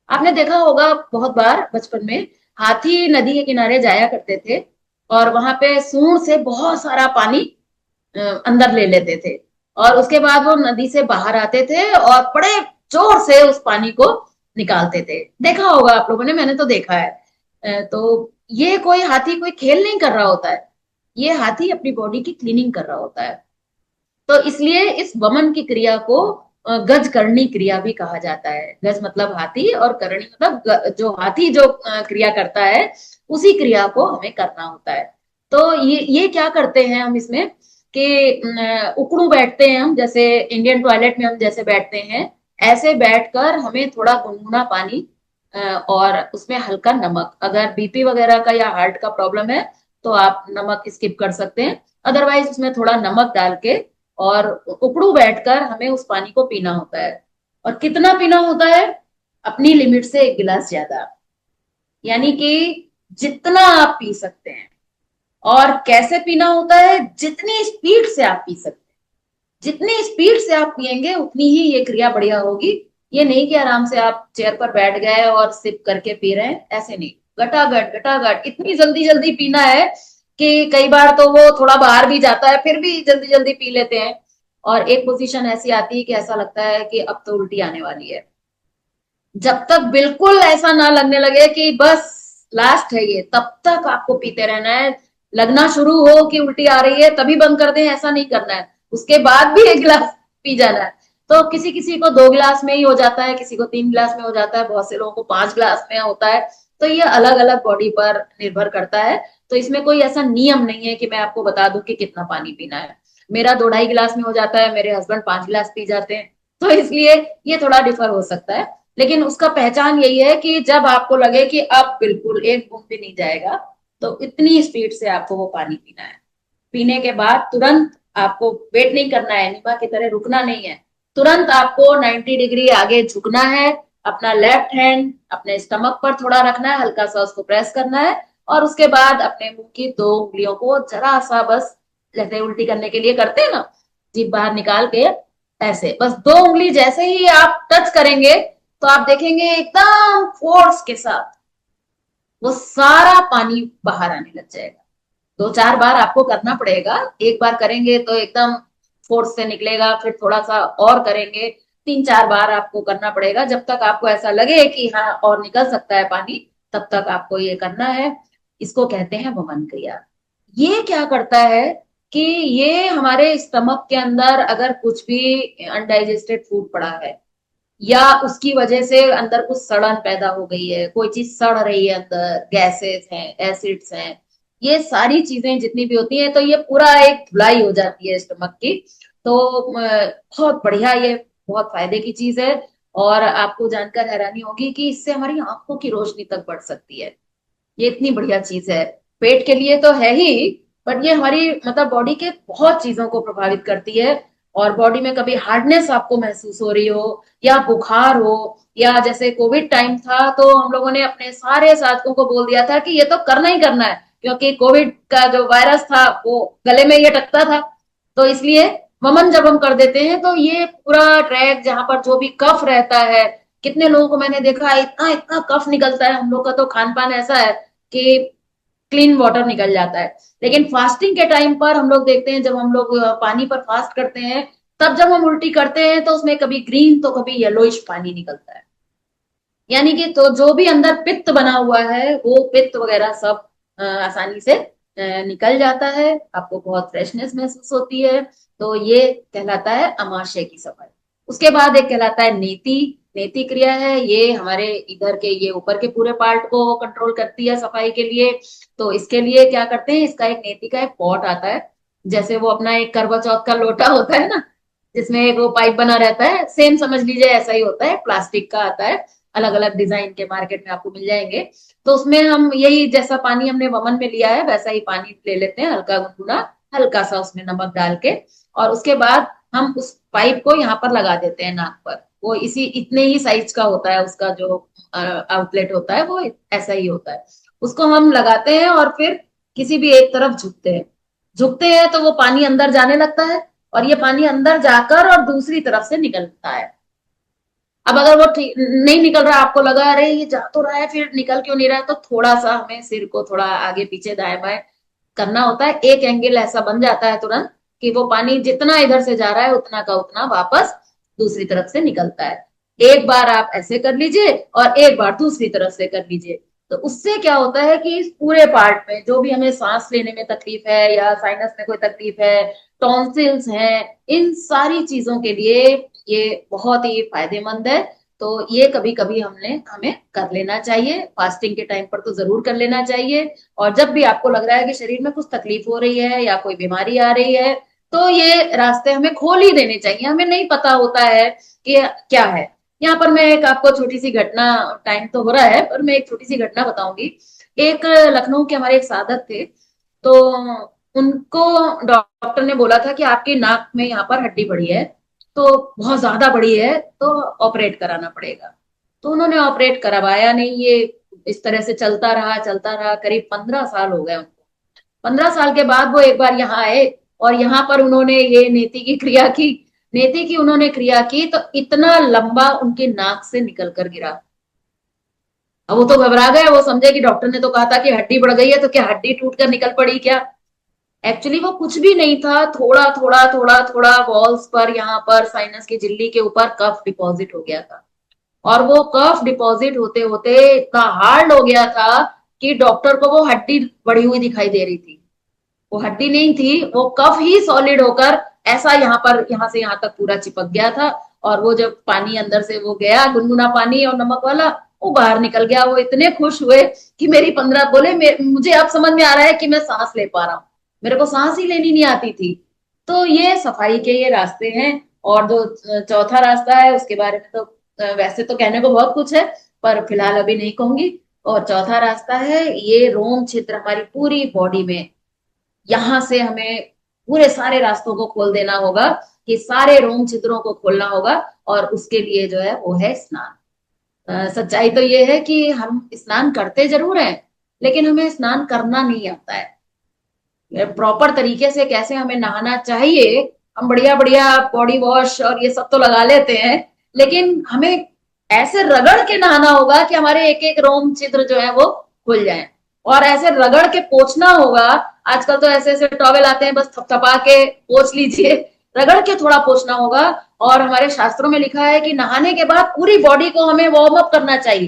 B: आपने देखा होगा बहुत बार बचपन में, हाथी नदी के किनारे जाया करते थे, और वहां पे सूंड से बहुत सारा पानी अंदर ले लेते थे, और उसके बाद वो नदी से बाहर आते थे और बड़े जोर से उस पानी को निकालते थे। देखा होगा आप लोगों ने, मैंने तो देखा है। तो ये कोई हाथी कोई खेल नहीं कर रहा होता है, ये हाथी अपनी बॉडी की क्लीनिंग कर रहा होता है। तो इसलिए इस वमन की क्रिया को गज करनी क्रिया भी कहा जाता है। गज मतलब हाथी, और करनी मतलब जो हाथी जो क्रिया करता है, उसी क्रिया को हमें करना होता है। तो ये क्या करते हैं हम इसमें, कि उकड़ू बैठते हैं हम, जैसे इंडियन टॉयलेट में हम जैसे बैठते हैं, ऐसे बैठकर हमें थोड़ा गुनगुना पानी और उसमें हल्का नमक, अगर बीपी वगैरह का या हार्ट का प्रॉब्लम है तो आप नमक स्किप कर सकते हैं, अदरवाइज उसमें थोड़ा नमक डाल के और उकड़ू बैठकर हमें उस पानी को पीना होता है। और कितना पीना होता है? अपनी लिमिट से 1 गिलास ज्यादा, यानी कि जितना आप पी सकते हैं। और कैसे पीना होता है? जितनी स्पीड से आप पी सकते हैं, जितनी स्पीड से आप पिएंगे उतनी ही ये क्रिया बढ़िया होगी। ये नहीं कि आराम से आप चेयर पर बैठ गए और सिप करके पी रहे हैं, ऐसे नहीं। गटागट गटागट इतनी जल्दी जल्दी पीना है कि कई बार तो वो थोड़ा बाहर भी जाता है, फिर भी जल्दी जल्दी पी लेते हैं। और एक पोजीशन ऐसी आती है कि ऐसा लगता है कि अब तो उल्टी आने वाली है। जब तक बिल्कुल ऐसा ना लगने लगे कि बस लास्ट है ये, तब तक आपको पीते रहना है। लगना शुरू हो कि उल्टी आ रही है तभी बंद कर दें, ऐसा नहीं करना है। उसके बाद भी 1 गिलास पी जाना है। तो किसी किसी को 2 गिलास में ही हो जाता है, किसी को 3 गिलास में हो जाता है, बहुत से लोगों को 5 गिलास में होता है। तो ये अलग अलग बॉडी पर निर्भर करता है। तो इसमें कोई ऐसा नियम नहीं है कि मैं आपको बता दूं कि कितना पानी पीना है। मेरा 2-2.5 गिलास में हो जाता है, मेरे हस्बैंड 5 गिलास पी जाते हैं। तो इसलिए ये थोड़ा डिफर हो सकता है। लेकिन उसका पहचान यही है कि जब आपको लगे कि अब बिल्कुल एक बूंद भी नहीं जाएगा, तो इतनी स्पीड से आपको वो पानी पीना है। पीने के बाद तुरंत आपको वेट नहीं करना है, नीमा की तरह रुकना नहीं है, तुरंत आपको 90 डिग्री आगे झुकना है, अपना लेफ्ट हैंड अपने स्टमक पर थोड़ा रखना है, हल्का सा उसको प्रेस करना है, और उसके बाद अपने मुंह की 2 उंगलियों को जरा सा बस, जैसे उल्टी करने के लिए करते हैं ना, जीभ बाहर निकाल के, ऐसे बस 2 उंगली जैसे ही आप टच करेंगे, तो आप देखेंगे एकदम फोर्स के साथ वो सारा पानी बाहर आने लग जाएगा। 2-4 बार आपको करना पड़ेगा, एक बार करेंगे तो एकदम फोर्स से निकलेगा, फिर थोड़ा सा और करेंगे, 3-4 बार आपको करना पड़ेगा, जब तक आपको ऐसा लगे कि हाँ और निकल सकता है पानी, तब तक आपको ये करना है। इसको कहते हैं वमन क्रिया। ये क्या करता है कि ये हमारे स्टमक के अंदर अगर कुछ भी अनडाइजेस्टेड फूड पड़ा है, या उसकी वजह से अंदर कुछ सड़न पैदा हो गई है, कोई चीज सड़ रही है, अंदर गैसेस हैं, एसिड्स हैं, ये सारी चीजें जितनी भी होती हैं, तो ये पूरा एक धुलाई हो जाती है स्टमक की। तो बहुत बढ़िया, ये बहुत फायदे की चीज है। और आपको जानकर हैरानी होगी कि इससे हमारी आंखों की रोशनी तक बढ़ सकती है। ये इतनी बढ़िया चीज है। पेट के लिए तो है ही, बट ये हमारी मतलब बॉडी के बहुत चीजों को प्रभावित करती है। और बॉडी में कभी हार्डनेस आपको महसूस हो रही हो, या बुखार हो, या जैसे कोविड टाइम था तो हम लोगों ने अपने सारे साथियों को बोल दिया था कि ये तो करना ही करना है, क्योंकि कोविड का जो वायरस था वो गले में ये टकता था। तो इसलिए वमन जब हम कर देते हैं तो ये पूरा ट्रैक जहां पर जो भी कफ रहता है, कितने लोगों को मैंने देखा है इतना इतना कफ निकलता है, हम लोग का तो खान पान ऐसा है कि क्लीन वाटर निकल जाता है। लेकिन फास्टिंग के टाइम पर हम लोग देखते हैं, जब हम लोग पानी पर फास्ट करते हैं, तब जब हम उल्टी करते हैं तो उसमें कभी ग्रीन तो कभी येलोइश पानी निकलता है। यानी कि तो जो भी अंदर पित्त बना हुआ है वो पित्त वगैरह सब आसानी से निकल जाता है, आपको बहुत फ्रेशनेस महसूस होती है। तो ये कहलाता है अमाशय की सफाई। उसके बाद एक कहलाता है नेति। नेति क्रिया है, ये हमारे इधर के ये ऊपर के पूरे पार्ट को कंट्रोल करती है सफाई के लिए। तो इसके लिए क्या करते हैं, इसका एक नेति का एक पॉट आता है, जैसे वो अपना एक करवा चौथ का लोटा होता है ना, जिसमें एक वो पाइप बना रहता है, सेम समझ लीजिए ऐसा ही होता है, प्लास्टिक का आता है, अलग अलग डिजाइन के मार्केट में आपको मिल जाएंगे। तो उसमें हम यही जैसा पानी हमने वमन में लिया है वैसा ही पानी ले लेते हैं, हल्का गुनगुना, हल्का सा उसमें नमक डाल के, और उसके बाद हम उस पाइप को यहाँ पर लगा देते हैं नाक पर। वो इसी इतने ही साइज का होता है, उसका जो आउटलेट होता है वो ऐसा ही होता है। उसको हम लगाते हैं और फिर किसी भी एक तरफ झुकते हैं। झुकते हैं तो वो पानी अंदर जाने लगता है, और ये पानी अंदर जाकर और दूसरी तरफ से निकलता है। अब अगर वो ठीक नहीं निकल रहा, आपको लगा अरे ये जा तो रहा है फिर निकल क्यों नहीं रहा है, तो थोड़ा सा हमें सिर को थोड़ा आगे पीछे दाएं बाएं करना होता है, एक एंगल ऐसा बन जाता है तुरंत कि वो पानी जितना इधर से जा रहा है उतना का उतना वापस दूसरी तरफ से निकलता है। एक बार आप ऐसे कर लीजिए और एक बार दूसरी तरफ से कर लीजिए। तो उससे क्या होता है कि इस पूरे पार्ट में जो भी हमें सांस लेने में तकलीफ है, या साइनस में कोई तकलीफ है, टॉन्सिल्स हैं, इन सारी चीजों के लिए ये बहुत ही फायदेमंद है। तो ये कभी कभी हमें कर लेना चाहिए, फास्टिंग के टाइम पर तो जरूर कर लेना चाहिए। और जब भी आपको लग रहा है कि शरीर में कुछ तकलीफ हो रही है या कोई बीमारी आ रही है, तो ये रास्ते हमें खोल ही देने चाहिए, हमें नहीं पता होता है कि क्या है। यहाँ पर मैं एक आपको छोटी सी घटना, टाइम तो हो रहा है पर मैं एक छोटी सी घटना बताऊंगी। एक लखनऊ के हमारे एक साधक थे, तो उनको डॉक्टर ने बोला था कि आपके नाक में यहाँ पर हड्डी बढ़ी है, तो बहुत ज्यादा बड़ी है, तो ऑपरेट कराना पड़ेगा। तो उन्होंने ऑपरेट करवाया नहीं, ये इस तरह से चलता रहा, करीब 15 साल हो गए उनको। 15 साल के बाद वो एक बार यहाँ आए, और यहाँ पर उन्होंने ये नेति की क्रिया की। नेति की उन्होंने क्रिया की तो इतना लंबा उनकी नाक से निकल कर गिरा। अब वो तो घबरा गए, वो समझे कि डॉक्टर ने तो कहा था कि हड्डी बढ़ गई है, तो क्या हड्डी टूट कर निकल पड़ी क्या। एक्चुअली वो कुछ भी नहीं था, थोड़ा थोड़ा थोड़ा थोड़ा वॉल्स पर, यहाँ पर साइनस की झिल्ली के ऊपर कफ डिपॉजिट हो गया था। और वो कफ डिपॉजिट होते होते इतना हार्ड हो गया था कि डॉक्टर को वो हड्डी बढ़ी हुई दिखाई दे रही थी। वो हड्डी नहीं थी, वो कफ ही सॉलिड होकर ऐसा यहाँ पर, यहाँ से यहाँ तक पूरा चिपक गया था। और वो जब पानी अंदर से वो गया, गुनगुना पानी और नमक वाला, वो बाहर निकल गया। वो इतने खुश हुए कि मेरी 15, बोले मुझे अब समझ में आ रहा है कि मैं सांस ले पा रहा हूँ, मेरे को सांस ही लेनी नहीं आती थी। तो ये सफाई के ये रास्ते हैं। और जो चौथा रास्ता है उसके बारे में तो वैसे तो कहने को बहुत कुछ है, पर फिलहाल अभी नहीं कहूंगी। और चौथा रास्ता है ये रोम छिद्र हमारी पूरी बॉडी में, यहां से हमें पूरे सारे रास्तों को खोल देना होगा, कि सारे रोम छिद्रों को खोलना होगा। और उसके लिए जो है वो है स्नान। सच्चाई तो ये है कि हम स्नान करते जरूर हैं, लेकिन हमें स्नान करना नहीं आता है प्रॉपर तरीके से। कैसे हमें नहाना चाहिए, हम बढ़िया बढ़िया बॉडी वॉश और ये सब तो लगा लेते हैं, लेकिन हमें ऐसे रगड़ के नहाना होगा कि हमारे एक एक रोम छिद्र जो है वो खुल जाए। और ऐसे रगड़ के पोंछना होगा। आजकल तो ऐसे ऐसे टॉवेल आते हैं, बस थपथपा के पोंछ लीजिए। रगड़ के थोड़ा पोंछना होगा। और हमारे शास्त्रों में लिखा है कि नहाने के बाद पूरी बॉडी को हमें वार्म अप करना चाहिए,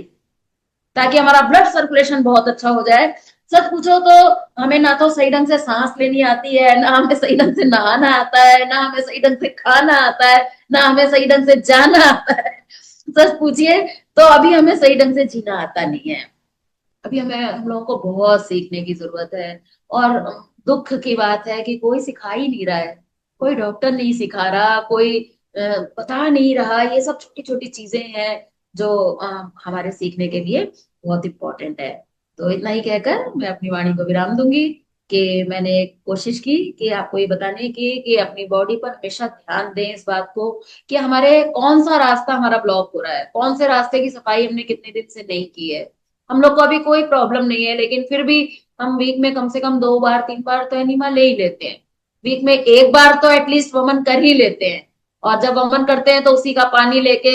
B: ताकि हमारा ब्लड सर्कुलेशन बहुत अच्छा हो जाए। सच पूछो तो हमें ना तो सही ढंग से सांस लेनी आती है, ना हमें सही ढंग से नहाना आता है, ना हमें सही ढंग से खाना आता है, ना हमें सही ढंग से जाना आता है। सच पूछिए तो अभी हमें सही ढंग से जीना आता नहीं है। अभी हमें हम लोगों को बहुत सीखने की जरूरत है। और दुख की बात है कि कोई सिखा ही नहीं रहा है। कोई डॉक्टर नहीं सिखा रहा, कोई बता नहीं रहा। ये सब छोटी छोटी चीजें हैं जो हमारे सीखने के लिए बहुत इंपॉर्टेंट है। तो इतना ही कहकर मैं अपनी वाणी को विराम दूंगी, कि मैंने कोशिश की कि आपको ये बताने की कि अपनी बॉडी पर हमेशा ध्यान दें इस बात को, कि हमारे कौन सा रास्ता हमारा ब्लॉक हो रहा है, कौन से रास्ते की सफाई हमने कितने दिन से नहीं की है। हम लोग को अभी कोई प्रॉब्लम नहीं है, लेकिन फिर भी हम वीक में कम से कम 2 बार 3 बार तो एनिमा ले ही लेते हैं। वीक में एक बार तो एटलीस्ट वमन कर ही लेते हैं। और जब वमन करते हैं तो उसी का पानी लेके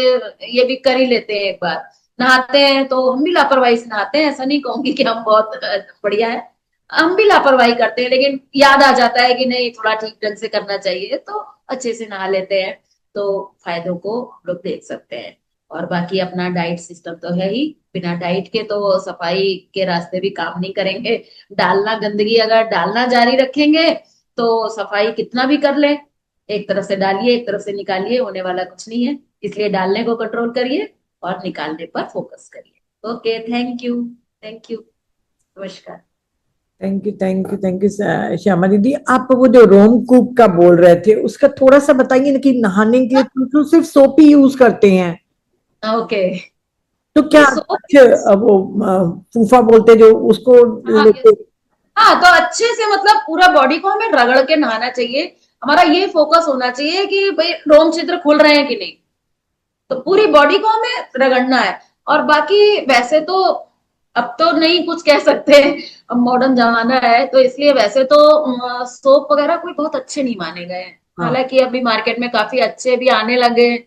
B: ये भी कर ही लेते हैं एक बार। नहाते हैं तो हम भी लापरवाही से नहाते हैं, ऐसा नहीं कहूंगी कि हम बहुत बढ़िया है। हम भी लापरवाही करते हैं, लेकिन याद आ जाता है कि नहीं थोड़ा ठीक ढंग से करना चाहिए, तो अच्छे से नहा लेते हैं। तो फायदों को हम लोग देख सकते हैं। और बाकी अपना डाइट सिस्टम तो है ही, बिना डाइट के तो सफाई के रास्ते भी काम नहीं करेंगे। डालना गंदगी अगर डालना जारी रखेंगे तो सफाई कितना भी कर ले, एक तरफ से डालिए एक तरफ से निकालिए, होने वाला कुछ नहीं है। इसलिए डालने को कंट्रोल करिए और निकालने पर फोकस करिए। Okay, thank you. Thank you. नमस्कार।
A: Thank you, thank you, thank you Shyama दीदी। आप वो जो रोमकूप का बोल रहे थे उसका थोड़ा सा बताइए ना, कि नहाने के लिए तो सिर्फ सोप ही यूज करते हैं,
B: ओके।
A: तो
B: तो
A: क्या
B: सो
A: कुछ वो फूफा बोलते जो उसको
B: हाँ,
A: लेते?
B: हाँ, तो अच्छे से मतलब पूरा बॉडी को हमें रगड़ के नहाना चाहिए। हमारा ये फोकस होना चाहिए कि भाई रोम छिद्र खुल रहे हैं कि नहीं। तो पूरी बॉडी को हमें रगड़ना है। और बाकी वैसे तो अब तो नहीं कुछ कह सकते, अब मॉडर्न जमाना है तो इसलिए वैसे तो सोप वगैरह कोई बहुत अच्छे नहीं माने गए हैं।
A: हाँ,
B: हालांकि अभी मार्केट में काफी अच्छे भी आने लगे हैं,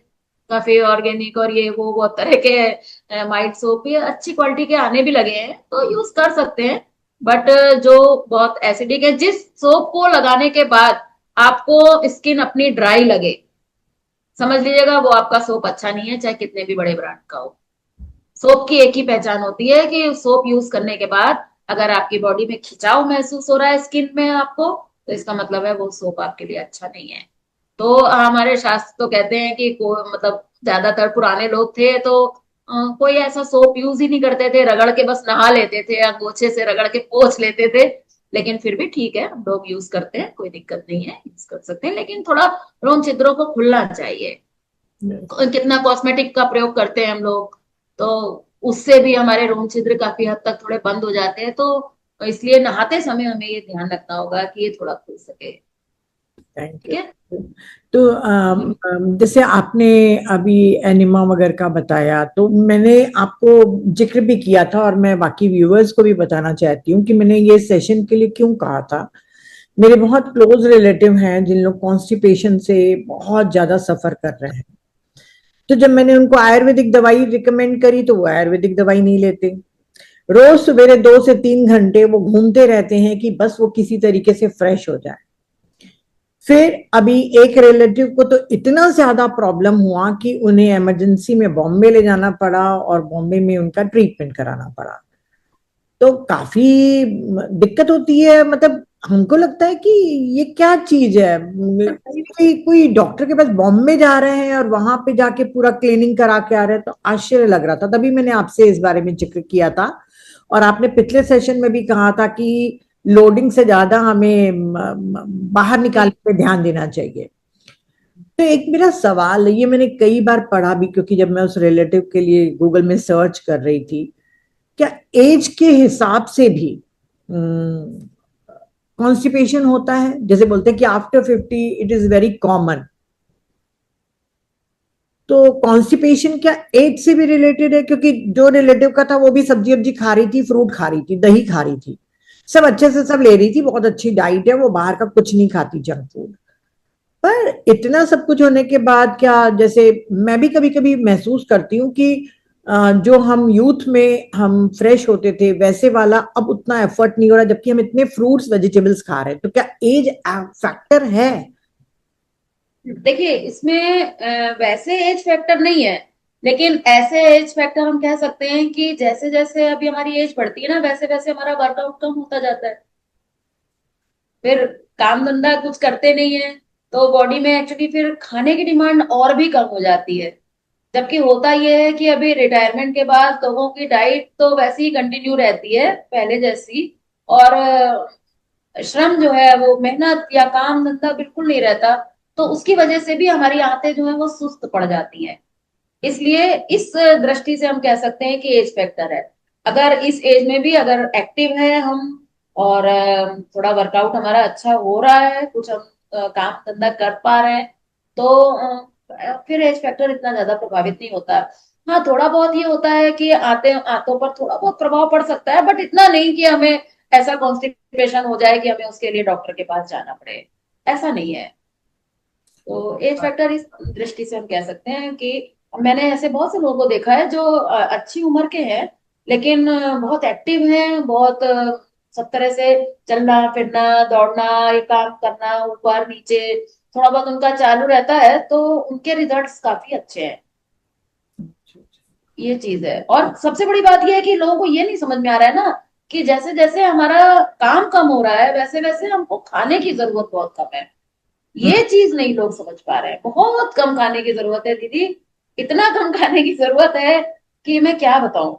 B: काफी ऑर्गेनिक और ये वो बहुत तरह के माइल्ड सोप ये अच्छी क्वालिटी के आने भी लगे हैं, तो यूज कर सकते हैं। बट जो बहुत एसिडिक है, जिस सोप को लगाने के बाद आपको स्किन अपनी ड्राई लगे, समझ लीजिएगा वो आपका सोप अच्छा नहीं है, चाहे कितने भी बड़े ब्रांड का हो। सोप की एक ही पहचान होती है कि सोप यूज करने के बाद अगर आपकी बॉडी में खिंचाव महसूस हो रहा है स्किन में आपको, तो इसका मतलब है वो सोप आपके लिए अच्छा नहीं है। तो हमारे शास्त्र तो कहते हैं कि मतलब ज्यादातर पुराने लोग थे तो कोई ऐसा सोप यूज ही नहीं करते थे, रगड़ के बस नहा लेते थे, अंगोछे से रगड़ के पोंछ लेते थे। लेकिन फिर भी ठीक है, हम लोग यूज करते हैं, कोई दिक्कत नहीं है, यूज कर सकते हैं, लेकिन थोड़ा रोम छिद्रों को खुलना चाहिए। कितना कॉस्मेटिक का प्रयोग करते हैं हम लोग, तो उससे भी हमारे रोम छिद्र काफी हद तक थोड़े बंद हो जाते हैं। तो इसलिए नहाते समय हमें ये ध्यान रखना होगा कि ये थोड़ा खुल सके।
A: थैंक
B: ठीक
A: यू।
B: है।
A: तो जैसे आपने अभी एनिमा वगैरह का बताया, तो मैंने आपको जिक्र भी किया था, और मैं बाकी व्यूअर्स को भी बताना चाहती हूँ कि मैंने ये सेशन के लिए क्यों कहा था। मेरे बहुत क्लोज रिलेटिव हैं जिन लोग कॉन्स्टिपेशन से बहुत ज्यादा सफर कर रहे हैं। तो जब मैंने उनको आयुर्वेदिक दवाई रिकमेंड करी तो वो आयुर्वेदिक दवाई नहीं लेते। रोज सवेरे 2 से 3 घंटे वो घूमते रहते हैं कि बस वो किसी तरीके से फ्रेश हो जाए। फिर अभी एक रिलेटिव को तो इतना ज्यादा प्रॉब्लम हुआ कि उन्हें इमरजेंसी में बॉम्बे ले जाना पड़ा, और बॉम्बे में उनका ट्रीटमेंट कराना पड़ा। तो काफी दिक्कत होती है। मतलब हमको लगता है कि ये क्या चीज है, कोई डॉक्टर के पास बॉम्बे जा रहे हैं और वहां पे जाके पूरा क्लीनिंग करा के आ रहे हैं, तो आश्चर्य लग रहा था। तभी मैंने आपसे इस बारे में जिक्र किया था। और आपने पिछले सेशन में भी कहा था कि लोडिंग से ज्यादा हमें बाहर निकालने पे ध्यान देना चाहिए। तो एक मेरा सवाल है, ये मैंने कई बार पढ़ा भी, क्योंकि जब मैं उस रिलेटिव के लिए गूगल में सर्च कर रही थी, क्या एज के हिसाब से भी कॉन्स्टिपेशन होता है? जैसे बोलते हैं कि after 50 it is very common, तो कॉन्स्टिपेशन क्या एज से भी रिलेटेड है? क्योंकि जो रिलेटिव का था वो भी सब्जी वब्जी खा रही थी, फ्रूट खा रही थी, दही खा रही थी, सब अच्छे से सब ले रही थी, बहुत अच्छी डाइट है, वो बाहर का कुछ नहीं खाती, जंक फूड। पर इतना सब कुछ होने के बाद क्या, जैसे मैं भी कभी कभी महसूस करती हूँ कि जो हम यूथ में हम फ्रेश होते थे वैसे वाला अब उतना एफर्ट नहीं हो रहा, जबकि हम इतने फ्रूट्स वेजिटेबल्स खा रहे हैं। तो क्या एज फैक्टर है?
B: देखिए इसमें वैसे एज फैक्टर नहीं है, लेकिन ऐसे एज फैक्टर हम कह सकते हैं कि जैसे जैसे अभी हमारी एज बढ़ती है ना, वैसे वैसे हमारा वर्कआउट कम होता जाता है, फिर काम धंधा कुछ करते नहीं है, तो बॉडी में एक्चुअली फिर खाने की डिमांड और भी कम हो जाती है। जबकि होता यह है कि अभी रिटायरमेंट के बाद लोगों की डाइट तो वैसे ही कंटिन्यू रहती है पहले जैसी, और श्रम जो है वो मेहनत या काम धंधा बिल्कुल नहीं रहता, तो उसकी वजह से भी हमारी आंतें जो है वो सुस्त पड़ जाती हैं। इसलिए इस दृष्टि से हम कह सकते हैं कि एज फैक्टर है। अगर इस एज में भी अगर एक्टिव है हम, और थोड़ा वर्कआउट हमारा अच्छा हो रहा है, कुछ हम काम धंधा कर पा रहे हैं, तो फिर एज फैक्टर इतना ज्यादा प्रभावित नहीं होता। हाँ, थोड़ा बहुत ये होता है कि आंतों पर थोड़ा बहुत प्रभाव पड़ सकता है, बट इतना नहीं कि हमें ऐसा कॉन्स्टिपेशन हो जाए कि हमें उसके लिए डॉक्टर के पास जाना पड़े, ऐसा नहीं है। तो एज फैक्टर इस दृष्टि से हम कह सकते हैं कि मैंने ऐसे बहुत से लोगों को देखा है जो अच्छी उम्र के हैं, लेकिन बहुत एक्टिव हैं, बहुत सब तरह से चलना फिरना दौड़ना ये काम करना ऊपर नीचे थोड़ा बहुत उनका चालू रहता है, तो उनके रिजल्ट्स काफी अच्छे हैं। ये चीज है, और सबसे बड़ी बात ये है कि लोगों को ये नहीं समझ में आ रहा है ना कि जैसे जैसे हमारा काम कम हो रहा है वैसे वैसे हमको खाने की जरूरत बहुत कम है। ये चीज नहीं लोग समझ पा रहे हैं, बहुत कम खाने की जरूरत है दीदी, इतना कम खाने की जरूरत है कि मैं क्या बताऊं,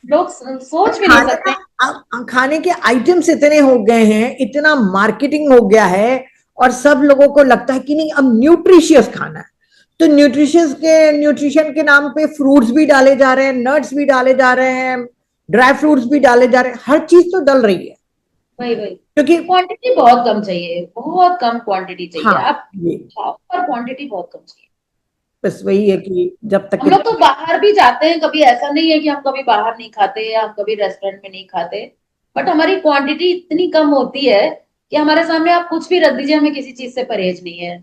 B: लोग सोच भी नहीं
A: खाने
B: सकते।
A: खाने के आइटम्स इतने हो गए हैं, इतना मार्केटिंग हो गया है, और सब लोगों को लगता है कि नहीं अब न्यूट्रिशियस खाना है, तो न्यूट्रिशन के नाम पे फ्रूट्स भी डाले जा रहे हैं, नट्स भी डाले जा रहे हैं, ड्राई फ्रूट्स भी डाले जा रहे हैं, हर चीज तो डल रही है।
B: वही वही,
A: क्योंकि
B: क्वांटिटी बहुत कम चाहिए, बहुत कम क्वांटिटी चाहिए,
A: हाँ,
B: आप
A: ये
B: खाओ पर क्वांटिटी बहुत कम चाहिए।
A: बस वही है कि जब तक
B: हम लोग तो बाहर भी जाते हैं, कभी ऐसा नहीं है कि हम कभी बाहर नहीं खाते या हम कभी रेस्टोरेंट में नहीं खाते, बट हमारी क्वांटिटी इतनी कम होती है कि हमारे सामने आप कुछ भी रख दीजिए, हमें किसी चीज से परहेज नहीं है।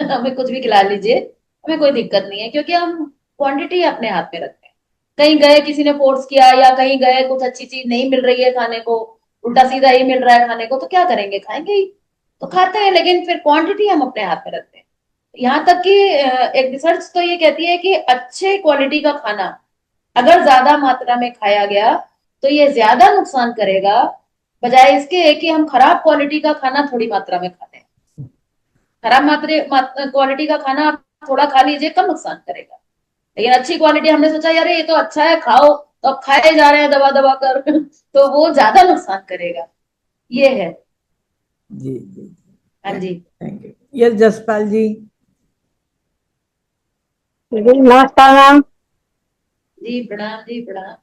B: हमें कुछ भी खिला लीजिए, हमें कोई दिक्कत नहीं है, क्योंकि हम क्वांटिटी अपने हाथ में रखते हैं। कहीं गए किसी ने फोर्स किया, या कहीं गए कुछ अच्छी चीज नहीं मिल रही है खाने को, उल्टा सीधा ही मिल रहा है खाने को, तो क्या करेंगे, खाएंगे ही, तो खाते हैं, लेकिन फिर क्वांटिटी हम अपने हाथ में रखते हैं। यहाँ तक कि एक रिसर्च तो ये कहती है कि अच्छे क्वालिटी का खाना अगर ज्यादा मात्रा में खाया गया तो ये ज्यादा नुकसान करेगा, बजाय इसके कि हम खराब क्वालिटी का खाना थोड़ी मात्रा में खाते हैं। खराब मात्रा क्वालिटी का खाना आप थोड़ा खा लीजिए, कम नुकसान करेगा, लेकिन अच्छी क्वालिटी हमने सोचा यार ये तो अच्छा है खाओ, तो अब खाए जा रहे हैं दबा दबा कर तो वो ज्यादा नुकसान करेगा। ये है।
A: जी जी,
B: हाँ जी।
A: Thank you. Yes Jaspal ji.
C: जी नमस्कार मैम।
B: जी प्रणाम, जी प्रणाम।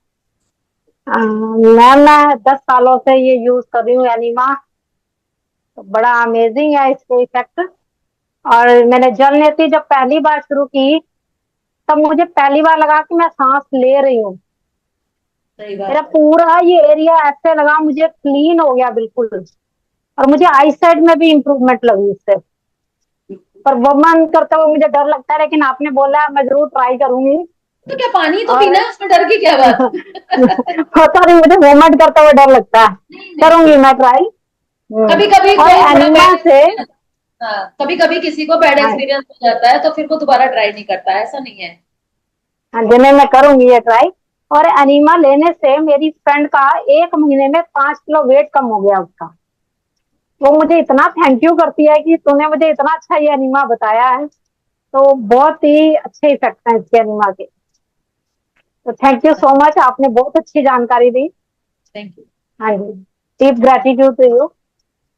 C: मैम मैं 10 सालों से ये यूज कर रही हूँ एनिमा। तो बड़ा अमेजिंग है इसके इफेक्ट। और मैंने जल नेती जब पहली बार शुरू की तब मुझे पहली बार लगा कि मैं सांस ले रही हूँ।
B: सही
C: मेरा
B: बात है।
C: पूरा ये एरिया ऐसे लगा, मुझे क्लीन हो गया बिल्कुल। और मुझे आई साइड में भी इम्प्रूवमेंट लगी इससे। पर वो मन करता हुआ मुझे डर लगता है, लेकिन आपने बोला मैं जरूर ट्राई करूंगी।
B: तो क्या पानी तो
C: और
B: पीना है, उसमें डर की क्या बात
C: पता नहीं, मुझे वोमिट करते हुए डर लगता है।
B: नहीं नहीं,
C: करूंगी मैं ट्राई।
B: कभी कभी
C: और
B: कोई थोड़ा
C: एनिमा
B: बैड
C: से
B: एक्सपीरियंस, हाँ कभी कभी किसी को बैड
C: हाँ
B: एक्सपीरियंस हो जाता है तो फिर वो दोबारा ट्राई नहीं करता है, ऐसा नहीं है।
C: हाँ जी, मैं करूंगी ये ट्राई। और एनिमा लेने से मेरी फ्रेंड का 1 महीने में 5 किलो वेट कम हो गया उसका। वो मुझे इतना थैंक यू करती है कि तूने मुझे इतना अच्छा ये एनिमा बताया है। तो बहुत ही अच्छे इफेक्ट हैं इसके एनिमा के। तो थैंक यू सो मच, आपने बहुत अच्छी जानकारी दी।
B: Thank you.
C: हाँ जी, deep gratitude to you.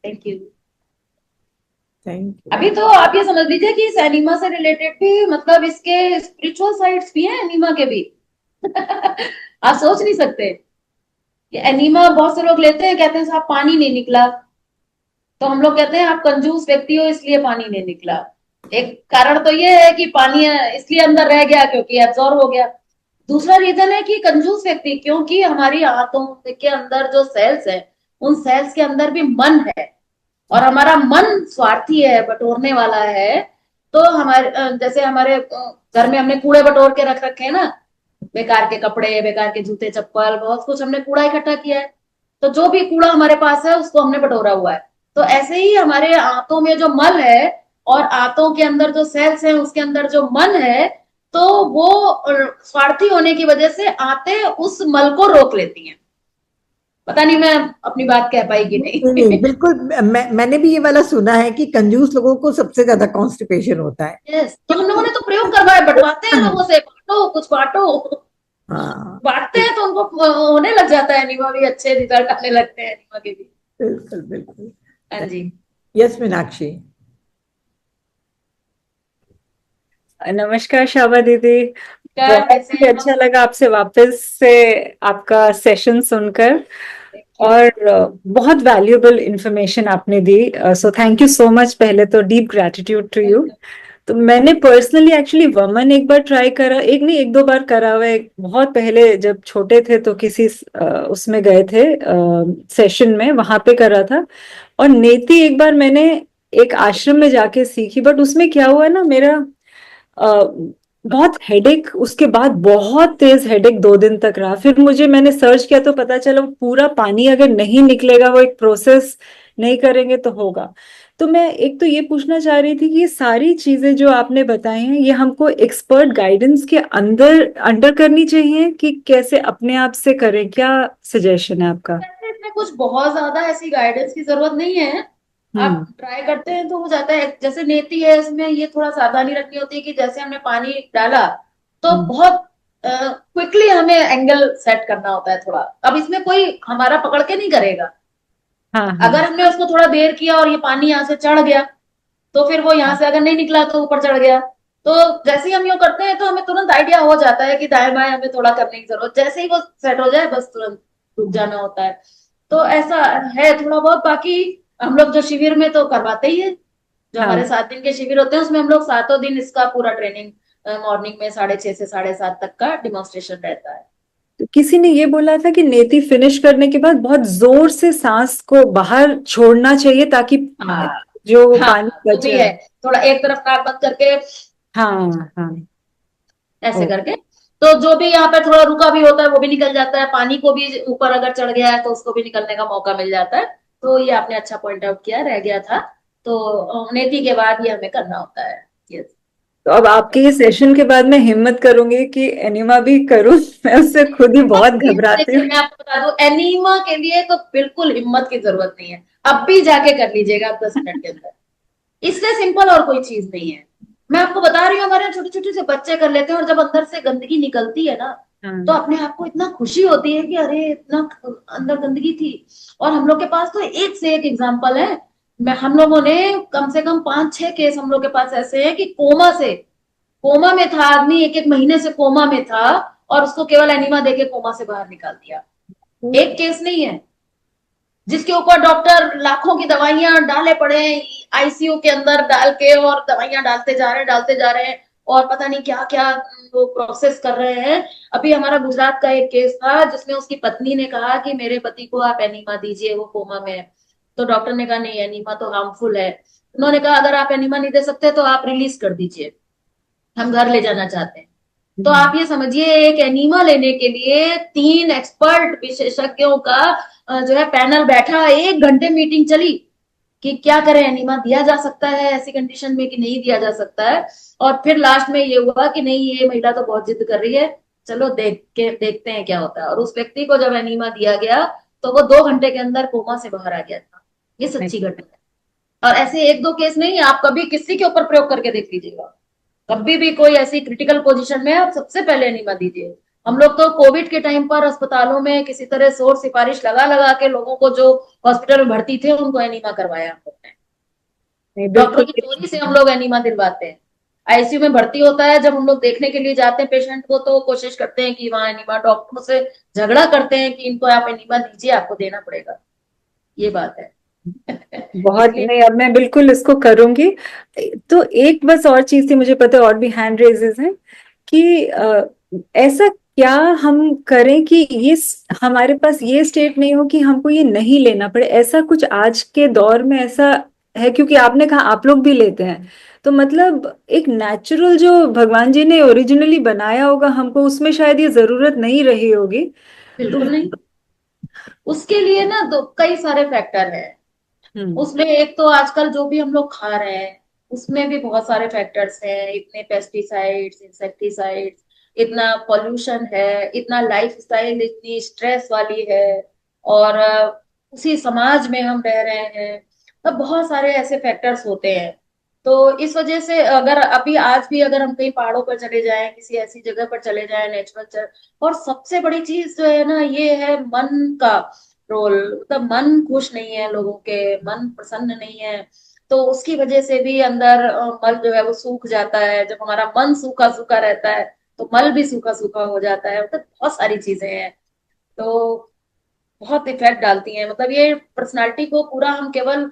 B: Thank you.
A: Thank you.
B: अभी तो आप ये समझ लीजिए कि इस एनिमा से रिलेटेड भी मतलब इसके स्पिरिचुअल साइड्स भी हैं एनिमा के भी आप सोच नहीं सकते। ये एनीमा बहुत से लोग लेते हैं, कहते हैं साहब पानी नहीं निकला, तो हम लोग कहते हैं आप कंजूस व्यक्ति हो इसलिए पानी नहीं निकला। एक कारण तो ये है कि पानी इसलिए अंदर रह गया क्योंकि एब्जॉर्ब हो गया। दूसरा रीजन है कि कंजूस व्यक्ति, क्योंकि हमारी आंतों के अंदर जो सेल्स है, उन सेल्स के अंदर भी मन है, और हमारा मन स्वार्थी है, बटोरने वाला है। तो हमारे जैसे हमारे घर में हमने कूड़े बटोर के रख रखे हैं ना, बेकार के कपड़े, बेकार के जूते चप्पल, बहुत कुछ हमने कूड़ा इकट्ठा किया है। तो जो भी कूड़ा हमारे पास है उसको हमने बटोरा हुआ है। तो ऐसे ही हमारे आंतों में जो मल है और आंतों के अंदर जो सेल्स हैं उसके अंदर जो मन है, तो वो स्वार्थी होने की वजह से आंतें उस मल को रोक लेती हैं। पता नहीं मैं अपनी बात कह पाई कि
A: नहीं
B: नहीं।
A: नहीं, बिल्कुल। मैंने भी ये वाला सुना है कि कंजूस लोगों को सबसे ज्यादा कॉन्स्टिपेशन होता है।
B: यस, तो हम लोगों ने तो प्रयोग करवाए, बंटवाते हैं लोगों से, बांटो कुछ बांटो।
A: हाँ,
B: बांटते हैं तो उनको होने लग जाता है एनीमा भी, अच्छे रिजल्ट आने लगते हैं एनीमा के भी।
A: बिल्कुल बिल्कुल।
B: हाँ जी।
A: यस मीनाक्षी।
D: नमस्कार शाबा दीदी।
B: क्या,
D: बहुत
B: कैसे
D: ही
B: हैं
D: अच्छा
B: आप?
D: लगा आपसे वापस से आपका सेशन सुनकर, और बहुत वैल्यूएबल इंफॉर्मेशन आपने दी, so thank you so much. पहले तो डीप ग्रैटिट्यूड टू यू। तो मैंने पर्सनली एक्चुअली वमन एक बार ट्राई करा, एक नहीं एक दो बार करा हुआ है। बहुत पहले जब छोटे थे तो किसी उसमें गए थे सेशन में, वहां पे करा था। और नेति एक बार मैंने एक आश्रम में जाके सीखी, बट उसमें क्या हुआ ना, मेरा बहुत हेडेक, उसके बाद बहुत तेज हेडेक 2 दिन तक रहा। फिर मैंने सर्च किया तो पता चला वो पूरा पानी अगर नहीं निकलेगा, वो एक प्रोसेस नहीं करेंगे तो होगा। तो मैं एक तो ये पूछना चाह रही थी कि ये सारी चीजें जो आपने बताई हैं, ये हमको एक्सपर्ट गाइडेंस के अंदर अंडर करनी चाहिए कि कैसे अपने आप से करें? क्या सजेशन है आपका?
B: वैसे इसमें कुछ बहुत ज्यादा ऐसी गाइडेंस की जरूरत नहीं है। आप ट्राई करते हैं तो हो जाता है। जैसे नेति है, इसमें ये थोड़ा सावधानी रखनी होती है कि जैसे हमने पानी डाला तो
A: हम्म,
B: बहुत क्विकली हमें एंगल सेट करना होता है थोड़ा। अब इसमें कोई हमारा पकड़ के नहीं करेगा।
D: हाँ
B: अगर
D: हाँ
B: हमने उसको थोड़ा देर किया और ये पानी यहाँ से चढ़ गया, तो फिर वो यहाँ से अगर नहीं निकला तो ऊपर चढ़ गया। तो जैसे ही हम यूं करते हैं तो हमें तुरंत आइडिया हो जाता है कि दाएं बाएं हमें थोड़ा करने की जरूरत, जैसे ही वो सेट हो जाए बस तुरंत रुक जाना होता है। तो ऐसा है थोड़ा बहुत। बाकी हम लोग जो शिविर में तो करवाते ही है, जो
D: हाँ।
B: हमारे 7 दिन के शिविर होते हैं उसमें हम लोग 7 दिन इसका पूरा ट्रेनिंग, मॉर्निंग में 6:30 से 7:30 तक का डेमोन्स्ट्रेशन रहता है।
D: तो किसी ने ये बोला था कि नेति फिनिश करने के बाद बहुत जोर से सांस को बाहर छोड़ना चाहिए ताकि
B: हाँ
D: जो
B: हाँ,
D: पानी
B: वो
D: बच
B: भी
D: जाए।
B: है। थोड़ा एक तरफ नाक बंद करके
D: हाँ हाँ।
B: ऐसे
D: ओ,
B: करके, तो जो भी यहाँ पे थोड़ा रुका भी होता है वो भी निकल जाता है। पानी को भी ऊपर अगर चढ़ गया है तो उसको भी निकलने का मौका मिल जाता है। तो ये आपने अच्छा पॉइंट आउट किया, रह गया था। तो नेति के बाद ये हमें करना होता है। यस।
D: तो अब आपके ये सेशन के बाद मैं हिम्मत करूंगी कि एनिमा भी करूं। मैं उससे खुद ही बहुत घबराती
B: देखिए
D: हूँ।
B: मैं आपको बता दूं, एनीमा के लिए तो बिल्कुल हिम्मत की जरूरत नहीं है। अब भी जाके कर लीजिएगा आप 10 मिनट के अंदर। इससे सिंपल और कोई चीज नहीं है। मैं आपको बता रही हूँ, हमारे यहाँ छोटे छोटे से बच्चे कर लेते हैं, और जब अंदर से गंदगी निकलती है ना, तो
D: हाँ
B: अपने आप को इतना खुशी होती है कि अरे इतना अंदर गंदगी थी। और हम लोग के पास तो एक से एक एग्जाम्पल है। मैं हम लोगों ने कम से कम 5-6 केस हम लोग के पास ऐसे हैं कि कोमा में था आदमी, 1-1 महीने से कोमा में था, और उसको केवल एनीमा देके कोमा से बाहर निकाल दिया। एक केस नहीं है जिसके ऊपर डॉक्टर लाखों की दवाइयां डाले पड़े हैं, आईसीयू के अंदर डाल के, और दवाइयां डालते जा रहे हैं, और पता नहीं क्या क्या वो प्रोसेस कर रहे हैं। अभी हमारा गुजरात का एक केस था जिसमें उसकी पत्नी ने कहा कि मेरे पति को आप एनीमा दीजिए, वो कोमा में है। तो डॉक्टर ने कहा नहीं, एनीमा तो हार्मफुल है। उन्होंने कहा अगर आप एनीमा नहीं दे सकते तो आप रिलीज कर दीजिए, हम घर ले जाना चाहते हैं। तो आप ये समझिए, एक एनीमा लेने के लिए 3 एक्सपर्ट विशेषज्ञों का जो है पैनल बैठा, 1 घंटे मीटिंग चली कि क्या करें, एनीमा दिया जा सकता है ऐसी कंडीशन में कि नहीं दिया जा सकता है। और फिर लास्ट में ये हुआ कि नहीं, ये महिला तो बहुत जिद कर रही है, चलो देखते हैं क्या होता है। और उस व्यक्ति को जब एनीमा दिया गया तो वो 2 घंटे के अंदर कोमा से बाहर आ गया था। ये सच्ची घटना है। और ऐसे 1-2 केस नहीं, आप कभी किसी के ऊपर प्रयोग करके देख लीजिएगा। कभी भी कोई ऐसी क्रिटिकल पोजीशन में आप सबसे पहले एनीमा दीजिए। हम लोग तो कोविड के टाइम पर अस्पतालों में किसी तरह सोर्स सिफारिश लगा लगा के लोगों को जो हॉस्पिटल में भर्ती थे उनको एनीमा करवाया हम लोग ने।
D: नहीं
B: डॉक्टरों
D: बिल्कुल।
B: की चोरी से हम लोग एनीमा दिलवाते हैं। आईसीयू में भर्ती होता है, जब हम लोग देखने के लिए जाते हैं पेशेंट को, तो कोशिश करते हैं कि वहां एनीमा, डॉक्टरों से झगड़ा करते हैं कि इनको आप एनीमा दीजिए, आपको देना पड़ेगा। ये बात है।
D: बहुत
B: इसलिए
D: नहीं, अब मैं बिल्कुल इसको करूंगी। तो एक बस और चीज थी, मुझे पता है और भी हैंड रेजेस हैं कि ऐसा क्या हम करें कि हमारे पास ये स्टेट नहीं हो कि हमको ये नहीं लेना पड़े, ऐसा कुछ आज के दौर में ऐसा है? क्योंकि आपने कहा आप लोग भी लेते हैं, तो मतलब एक नेचुरल जो भगवान जी ने ओरिजिनली बनाया होगा हमको, उसमें शायद ये जरूरत नहीं रही होगी। तो
B: बिल्कुल नहीं। उसके लिए ना दो कई सारे फैक्टर हैं।
D: हम्म।
B: उसमें एक तो आजकल जो भी हम लोग खा रहे हैं, उसमें भी बहुत सारे फैक्टर्स हैं। इतने पेस्टिसाइड्स, इंसेक्टिसाइड्स, इतना पोल्यूशन है, इतना लाइफस्टाइल इतनी स्ट्रेस वाली है, और उसी समाज में हम रह रहे हैं। तब बहुत सारे ऐसे फैक्टर्स होते हैं। तो इस वजह से अगर अभी आज भी अगर हम कहीं पहाड़ों पर चले जाएं, किसी ऐसी जगह पर चले जाएं नेचुरल, और सबसे बड़ी चीज जो है ना, ये है मन का रोल। मतलब मन खुश नहीं है, लोगों के मन प्रसन्न नहीं है, तो उसकी वजह से भी अंदर मल जो है वो सूख जाता है। जब हमारा मन सूखा सूखा रहता है, तो मल भी सूखा सूखा हो जाता है। मतलब बहुत सारी चीजें हैं, तो बहुत इफेक्ट डालती हैं। मतलब ये पर्सनालिटी को पूरा हम केवल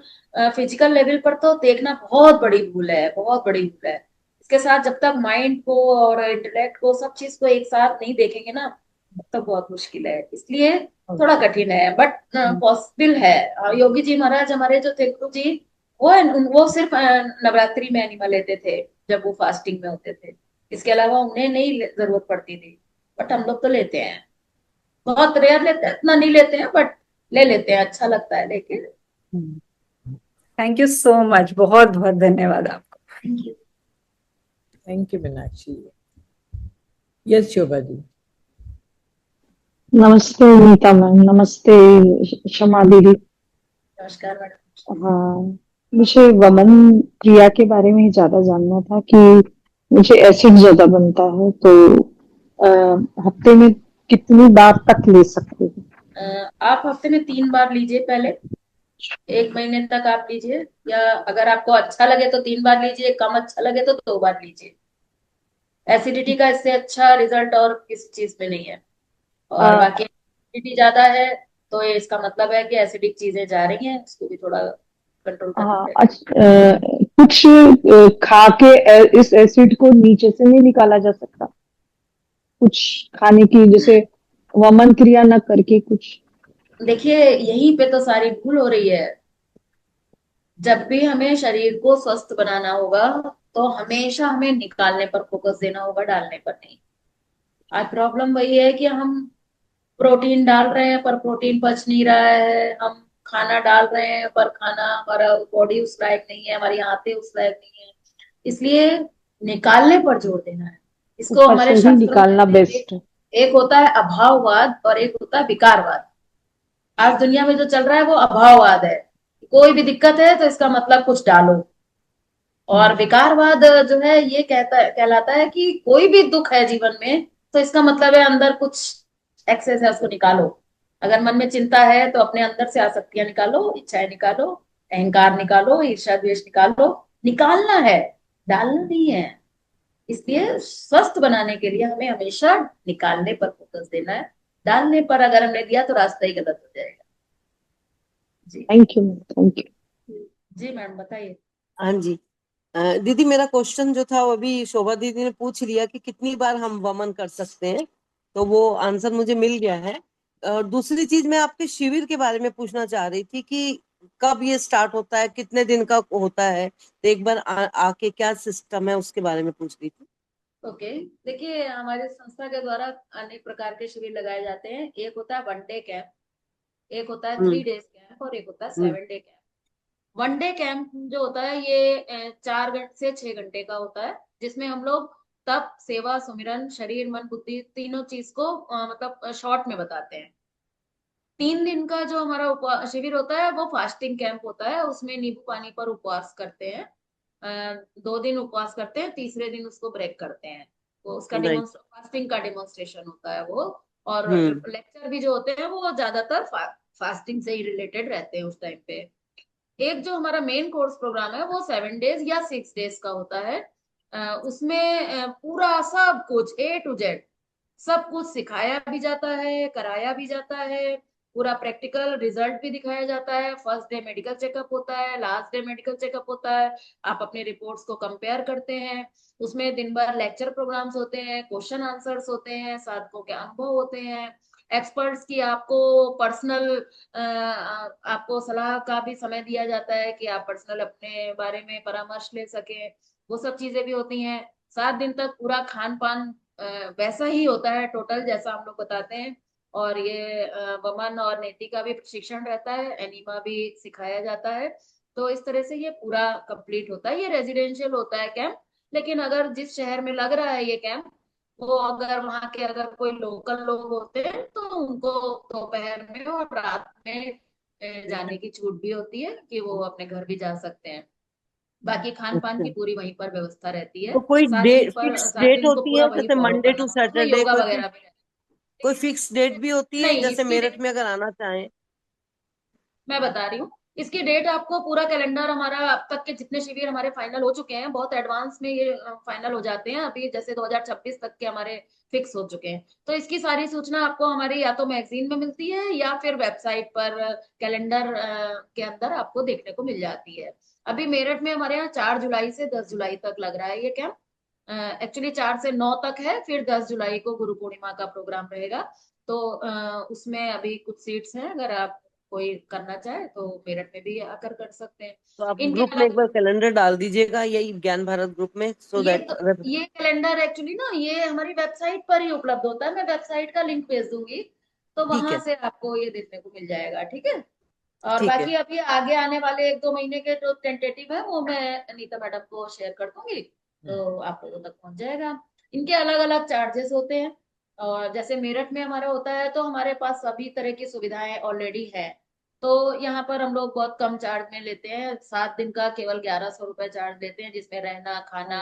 B: फिजिकल लेवल पर तो देखना बहुत बड़ी भूल है, बहुत बड़ी भूल है। इसके साथ जब तक माइंड को और इंटेलेक्ट को, सब चीज को एक साथ नहीं देखेंगे ना, तब तक बहुत मुश्किल है। इसलिए थोड़ा कठिन है, बट पॉसिबल है। योगी जी महाराज हमारे जो थे, गुरु जी, वो सिर्फ नवरात्रि में एनिमल लेते थे, जब वो फास्टिंग में होते थे। इसके अलावा उन्हें नहीं जरूरत पड़ती थी, बट हम लोग तो लेते हैं। बहुत रेयर लेते हैं, इतना नहीं लेते हैं, बट ले लेते हैं, अच्छा लगता है लेके।
D: थैंक यू सो मच, बहुत बहुत धन्यवाद आपको।
B: Thank you.
A: Thank you Meenakshi. Yes Shobha ji.
C: नमस्ते नीता मैम, नमस्ते शमा दीदी।
B: नमस्कार मैडम।
C: हाँ, मुझे वमन क्रिया के बारे में ज्यादा जानना था कि मुझे एसिड ज्यादा बनता है, तो हफ्ते में कितनी बार तक ले सकते हैं?
B: आप हफ्ते में 3 बार लीजिए पहले। 1 महीने तक आप लीजिए, या अगर आपको अच्छा लगे तो 3 बार लीजिए, कम अच्छा लगे तो 2 बार लीजिए। एसिडिटी का इससे अच्छा रिजल्ट और किसी चीज में नहीं है। और
C: आ,
B: बाकी एसिडिटी ज्यादा है, तो ये इसका मतलब है कि एसिडिक चीजें जा रही हैं, उसको भी थोड़ा कंट्रोल करना
C: हाँ,
B: पड़ेगा।
C: कुछ खा के इस एसिड को नीचे से नहीं निकाला जा सकता? कुछ खाने की, जैसे वमन क्रिया न करके कुछ?
B: देखिए, यहीं पे तो सारी भूल हो रही है। जब भी हमें शरीर को स्वस्थ बनाना होगा, तो हमेशा हमें निकालने पर फोकस देना होगा, डालने पर नहीं। आज प्रॉब्लम वही है कि हम प्रोटीन डाल रहे हैं, पर प्रोटीन पच नहीं रहा है। हम खाना डाल रहे हैं, पर खाना, हमारा बॉडी उस लायक नहीं है, हमारी आंतें उस लायक नहीं है। इसलिए निकालने पर जोर देना है। इसको
C: ऊपर से
B: हमारे
C: ही
B: शास्त्रों में
C: निकालना
B: कहते हैं,
C: बेस्ट है।
B: एक होता है अभाववाद और एक होता है विकारवाद। आज दुनिया में जो चल रहा है वो अभाववाद है। कोई भी दिक्कत है तो इसका मतलब कुछ डालो। और विकारवाद जो है, ये कहलाता है कि कोई भी दुख है जीवन में, तो इसका मतलब है अंदर कुछ एक्सेस है, उसको निकालो। अगर मन में चिंता है, तो अपने अंदर से आसक्तियां निकालो, इच्छाएं निकालो, अहंकार निकालो, ईर्ष्या द्वेष निकालो। निकालना है, डालना नहीं है। इसलिए स्वस्थ बनाने के लिए हमें हमेशा निकालने पर फोकस देना है। डालने पर अगर हमने दिया, तो रास्ता ही गलत हो जाएगा। जी।
C: Thank you, thank you.
B: जी मैम, बताइए।
E: हाँ जी। दीदी, मेरा क्वेश्चन जो था वो अभी शोभा दीदी ने पूछ लिया कि कितनी बार हम वमन कर सकते हैं, तो वो आंसर मुझे मिल गया है। और दूसरी चीज मैं आपके शिविर के बारे में पूछना चाह रही थी कि कब ये स्टार्ट होता है, कितने दिन का होता है, तो एक बार आके क्या सिस्टम है उसके बारे में पूछ रही थी।
B: ओके। देखिए, हमारी संस्था के द्वारा अनेक प्रकार के शिविर लगाए जाते हैं। एक होता है 1 डे कैंप, एक होता है 3 डेज कैंप, और एक होता है
E: हम्म
B: 7 डे कैंप। 1 डे कैंप जो होता है, ये 4 से 6 घंटे का होता है, जिसमें हम लोग तप, सेवा, सुमिरन, शरीर, मन, बुद्धि, तीनों चीज को मतलब शॉर्ट में बताते हैं। 3 दिन का जो हमारा शिविर होता है, वो फास्टिंग कैंप होता है। उसमें नींबू पानी पर उपवास करते हैं। 2 दिन उपवास करते हैं, तीसरे दिन उसको ब्रेक करते हैं। वो उसका
E: राइट।
B: फास्टिंग का डेमोन्स्ट्रेशन होता है वो। और
E: हम्म
B: लेक्चर भी जो होते हैं, वो ज्यादातर फास्टिंग से ही रिलेटेड रहते हैं उस टाइम पे। एक जो हमारा मेन कोर्स प्रोग्राम है, वो 7 डेज या 6 डेज का होता है। उसमें पूरा सब कुछ A to Z सब कुछ सिखाया भी जाता है, कराया भी जाता है, पूरा प्रैक्टिकल रिजल्ट भी दिखाया जाता है। फर्स्ट डे मेडिकल चेकअप होता है, लास्ट डे मेडिकल चेकअप होता है, आप अपने रिपोर्ट्स को कंपेयर करते हैं। उसमें दिन भर लेक्चर प्रोग्राम्स होते हैं, क्वेश्चन आंसर्स होते हैं, साधकों के अनुभव होते हैं, एक्सपर्ट्स की आपको पर्सनल आपको सलाह का भी समय दिया जाता है कि आप पर्सनल अपने बारे में परामर्श ले सके, वो सब चीजें भी होती हैं। 7 दिन तक पूरा खान पान वैसा ही होता है टोटल जैसा हम लोग बताते हैं। और ये वमन और नेति का भी प्रशिक्षण रहता है, एनीमा भी सिखाया जाता है। तो इस तरह से ये पूरा कंप्लीट होता है। ये रेजिडेंशियल होता है कैंप, लेकिन अगर जिस शहर में लग रहा है ये कैंप, वो अगर वहाँ के अगर कोई लोकल लोग होते हैं तो उनको दोपहर में और रात में जाने की छूट भी होती है कि वो अपने घर भी जा सकते हैं। बाकी खान पान
E: अच्छा,
B: की पूरी वहीं पर व्यवस्था रहती है।
E: तो कोई
B: सात दिन
E: डेट
B: पर
E: फिक्स
B: 7
E: डेट
B: दिन को
E: होती
B: पूरा
E: है,
B: वही
E: जैसे
B: फॉलो
E: मंडे
B: करना
E: टू
B: पड़ता है, उसमें
E: सैटरडे,
B: योगा वगैरह भी रहता
E: कोई फिक्स डेट भी होती
B: है।
E: है,
B: नहीं,
E: जैसे
B: इसकी
E: मेरठ में अगर आना चाहें?
B: मैं बता रही हूँ, इसकी डेट आपको पूरा कैलेंडर हमारा अब तक के जितने शिविर हमारे फाइनल हो चुके हैं, बहुत एडवांस में ये फाइनल हो जाते हैं अभी, जैसे 2026 तक के हमारे फिक्स हो चुके हैं। तो इसकी सारी सूचना आपको हमारी या तो मैगजीन में मिलती है या फिर वेबसाइट पर कैलेंडर के अंदर आपको देखने को मिल जाती है। अभी मेरठ में हमारे यहाँ 4 जुलाई से 10 जुलाई तक लग रहा है ये कैंप। एक्चुअली 4 से 9 तक है, फिर 10 जुलाई को गुरु पूर्णिमा का प्रोग्राम रहेगा। तो उसमें अभी कुछ सीट्स हैं, अगर आप कोई करना चाहे तो मेरठ में भी आकर कर सकते हैं।
E: तो आप
B: इनके
E: ग्रुप में एक
B: अलग
E: बार कैलेंडर डाल दीजिएगा, यही ज्ञान भारत ग्रुप में, सो
B: ये
E: दैट
B: तो
E: अगर।
B: ये कैलेंडर एक्चुअली ना ये हमारी वेबसाइट पर ही उपलब्ध होता है, मैं वेबसाइट का लिंक भेज दूंगी, तो
E: ठीक
B: वहां
E: है,
B: से आपको ये देखने को मिल जाएगा, ठीक है। और
E: ठीक है।
B: बाकी अभी आगे आने वाले 1-2 महीने के जो टेंटेटिव है वो मैं अनीता मैडम को शेयर कर दूंगी, तो आप लोगों तक पहुंच जाएगा। इनके अलग अलग चार्जेस होते हैं। और जैसे मेरठ में हमारा होता है तो हमारे पास सभी तरह की सुविधाएं ऑलरेडी है। तो यहाँ पर हम लोग बहुत कम चार्ज में लेते हैं, 7 दिन का केवल 1100 रुपए चार्ज लेते हैं, जिसमें रहना खाना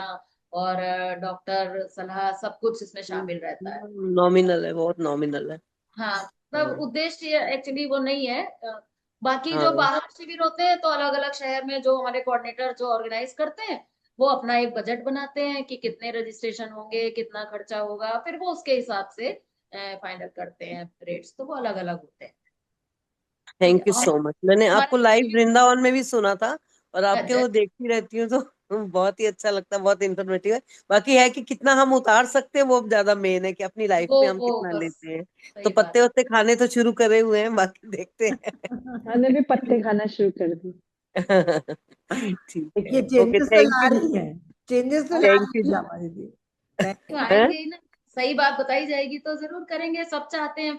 B: और डॉक्टर सलाह सब कुछ इसमें शामिल रहता है।
E: नॉमिनल है, बहुत नॉमिनल है।
B: हाँ, मतलब
E: हाँ,
B: उद्देश्य एक्चुअली वो नहीं है। बाकी जो
E: हाँ,
B: बाहर शिविर होते हैं तो अलग अलग शहर में जो हमारे कोऑर्डिनेटर जो ऑर्गेनाइज करते हैं, वो अपना एक बजट बनाते हैं कि कितने रजिस्ट्रेशन होंगे, कितना खर्चा होगा, फिर वो उसके हिसाब से फाइनल करते हैं रेट्स, तो वो अलग अलग होते हैं। ठीक है।
E: थैंक यू
B: और
E: सो मच। मैंने आपको
B: हमारे
E: लाइव
B: शिविर
E: वृंदावन में भी सुना था, और आपके
B: अच्छा
E: वो देखती रहती हूँ, तो बहुत ही अच्छा लगता है, बहुत इंफॉर्मेटिव है। बाकी है कि कितना हम उतार सकते हैं, वो ज्यादा मेन है कि अपनी लाइफ में हम
B: वो
E: कितना
B: बस
E: लेते हैं। तो
B: सही बात
E: पत्ते वत्ते खाने तो शुरू करे हुए हैं, बाकी देखते
D: मैंने भी पत्ते खाना शुरू कर दी।
E: हैं। ठीक है,
A: देखिए
E: ओके,
A: चेंजेस तो
E: थैंक
A: ला
E: यू।
A: रही है, चेंजेस तो
B: है।
A: ला
E: थैंक
A: रही
E: यू।
A: है हमारी दी।
B: तो
A: थैंक
B: आएंगे ही ना, सही बात बताई जाएगी तो जरूर करेंगे, सब चाहते हैं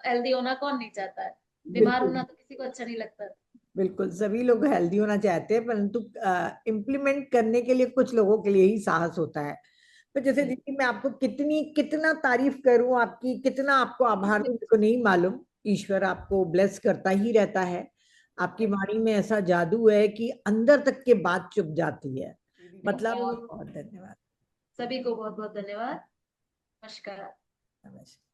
B: हेल्दी होना, कौन नहीं चाहता है। बीमार
A: बिल्कुल
B: होना तो किसी को अच्छा नहीं लगता।
A: बिल्कुल, सभी लोग हेल्दी होना चाहते हैं, परंतु इम्प्लीमेंट करने के लिए कुछ लोगों के लिए ही साहस होता है। तो जैसे
B: बिल्कुल
A: दीदी मैं आपको कितना तारीफ करूं आपकी, कितना आपको आभार दूं, मेरे को नहीं मालूम। ईश्वर आपको ब्लेस करता ही रहता है। आपकी
B: थैंक
A: वाणी में ऐसा जादू है कि अंदर तक के बात चुप जाती है। मतलब
B: यू,
A: बहुत धन्यवाद।
B: सभी को बहुत बहुत धन्यवाद। नमस्कार।
A: नमस्कार।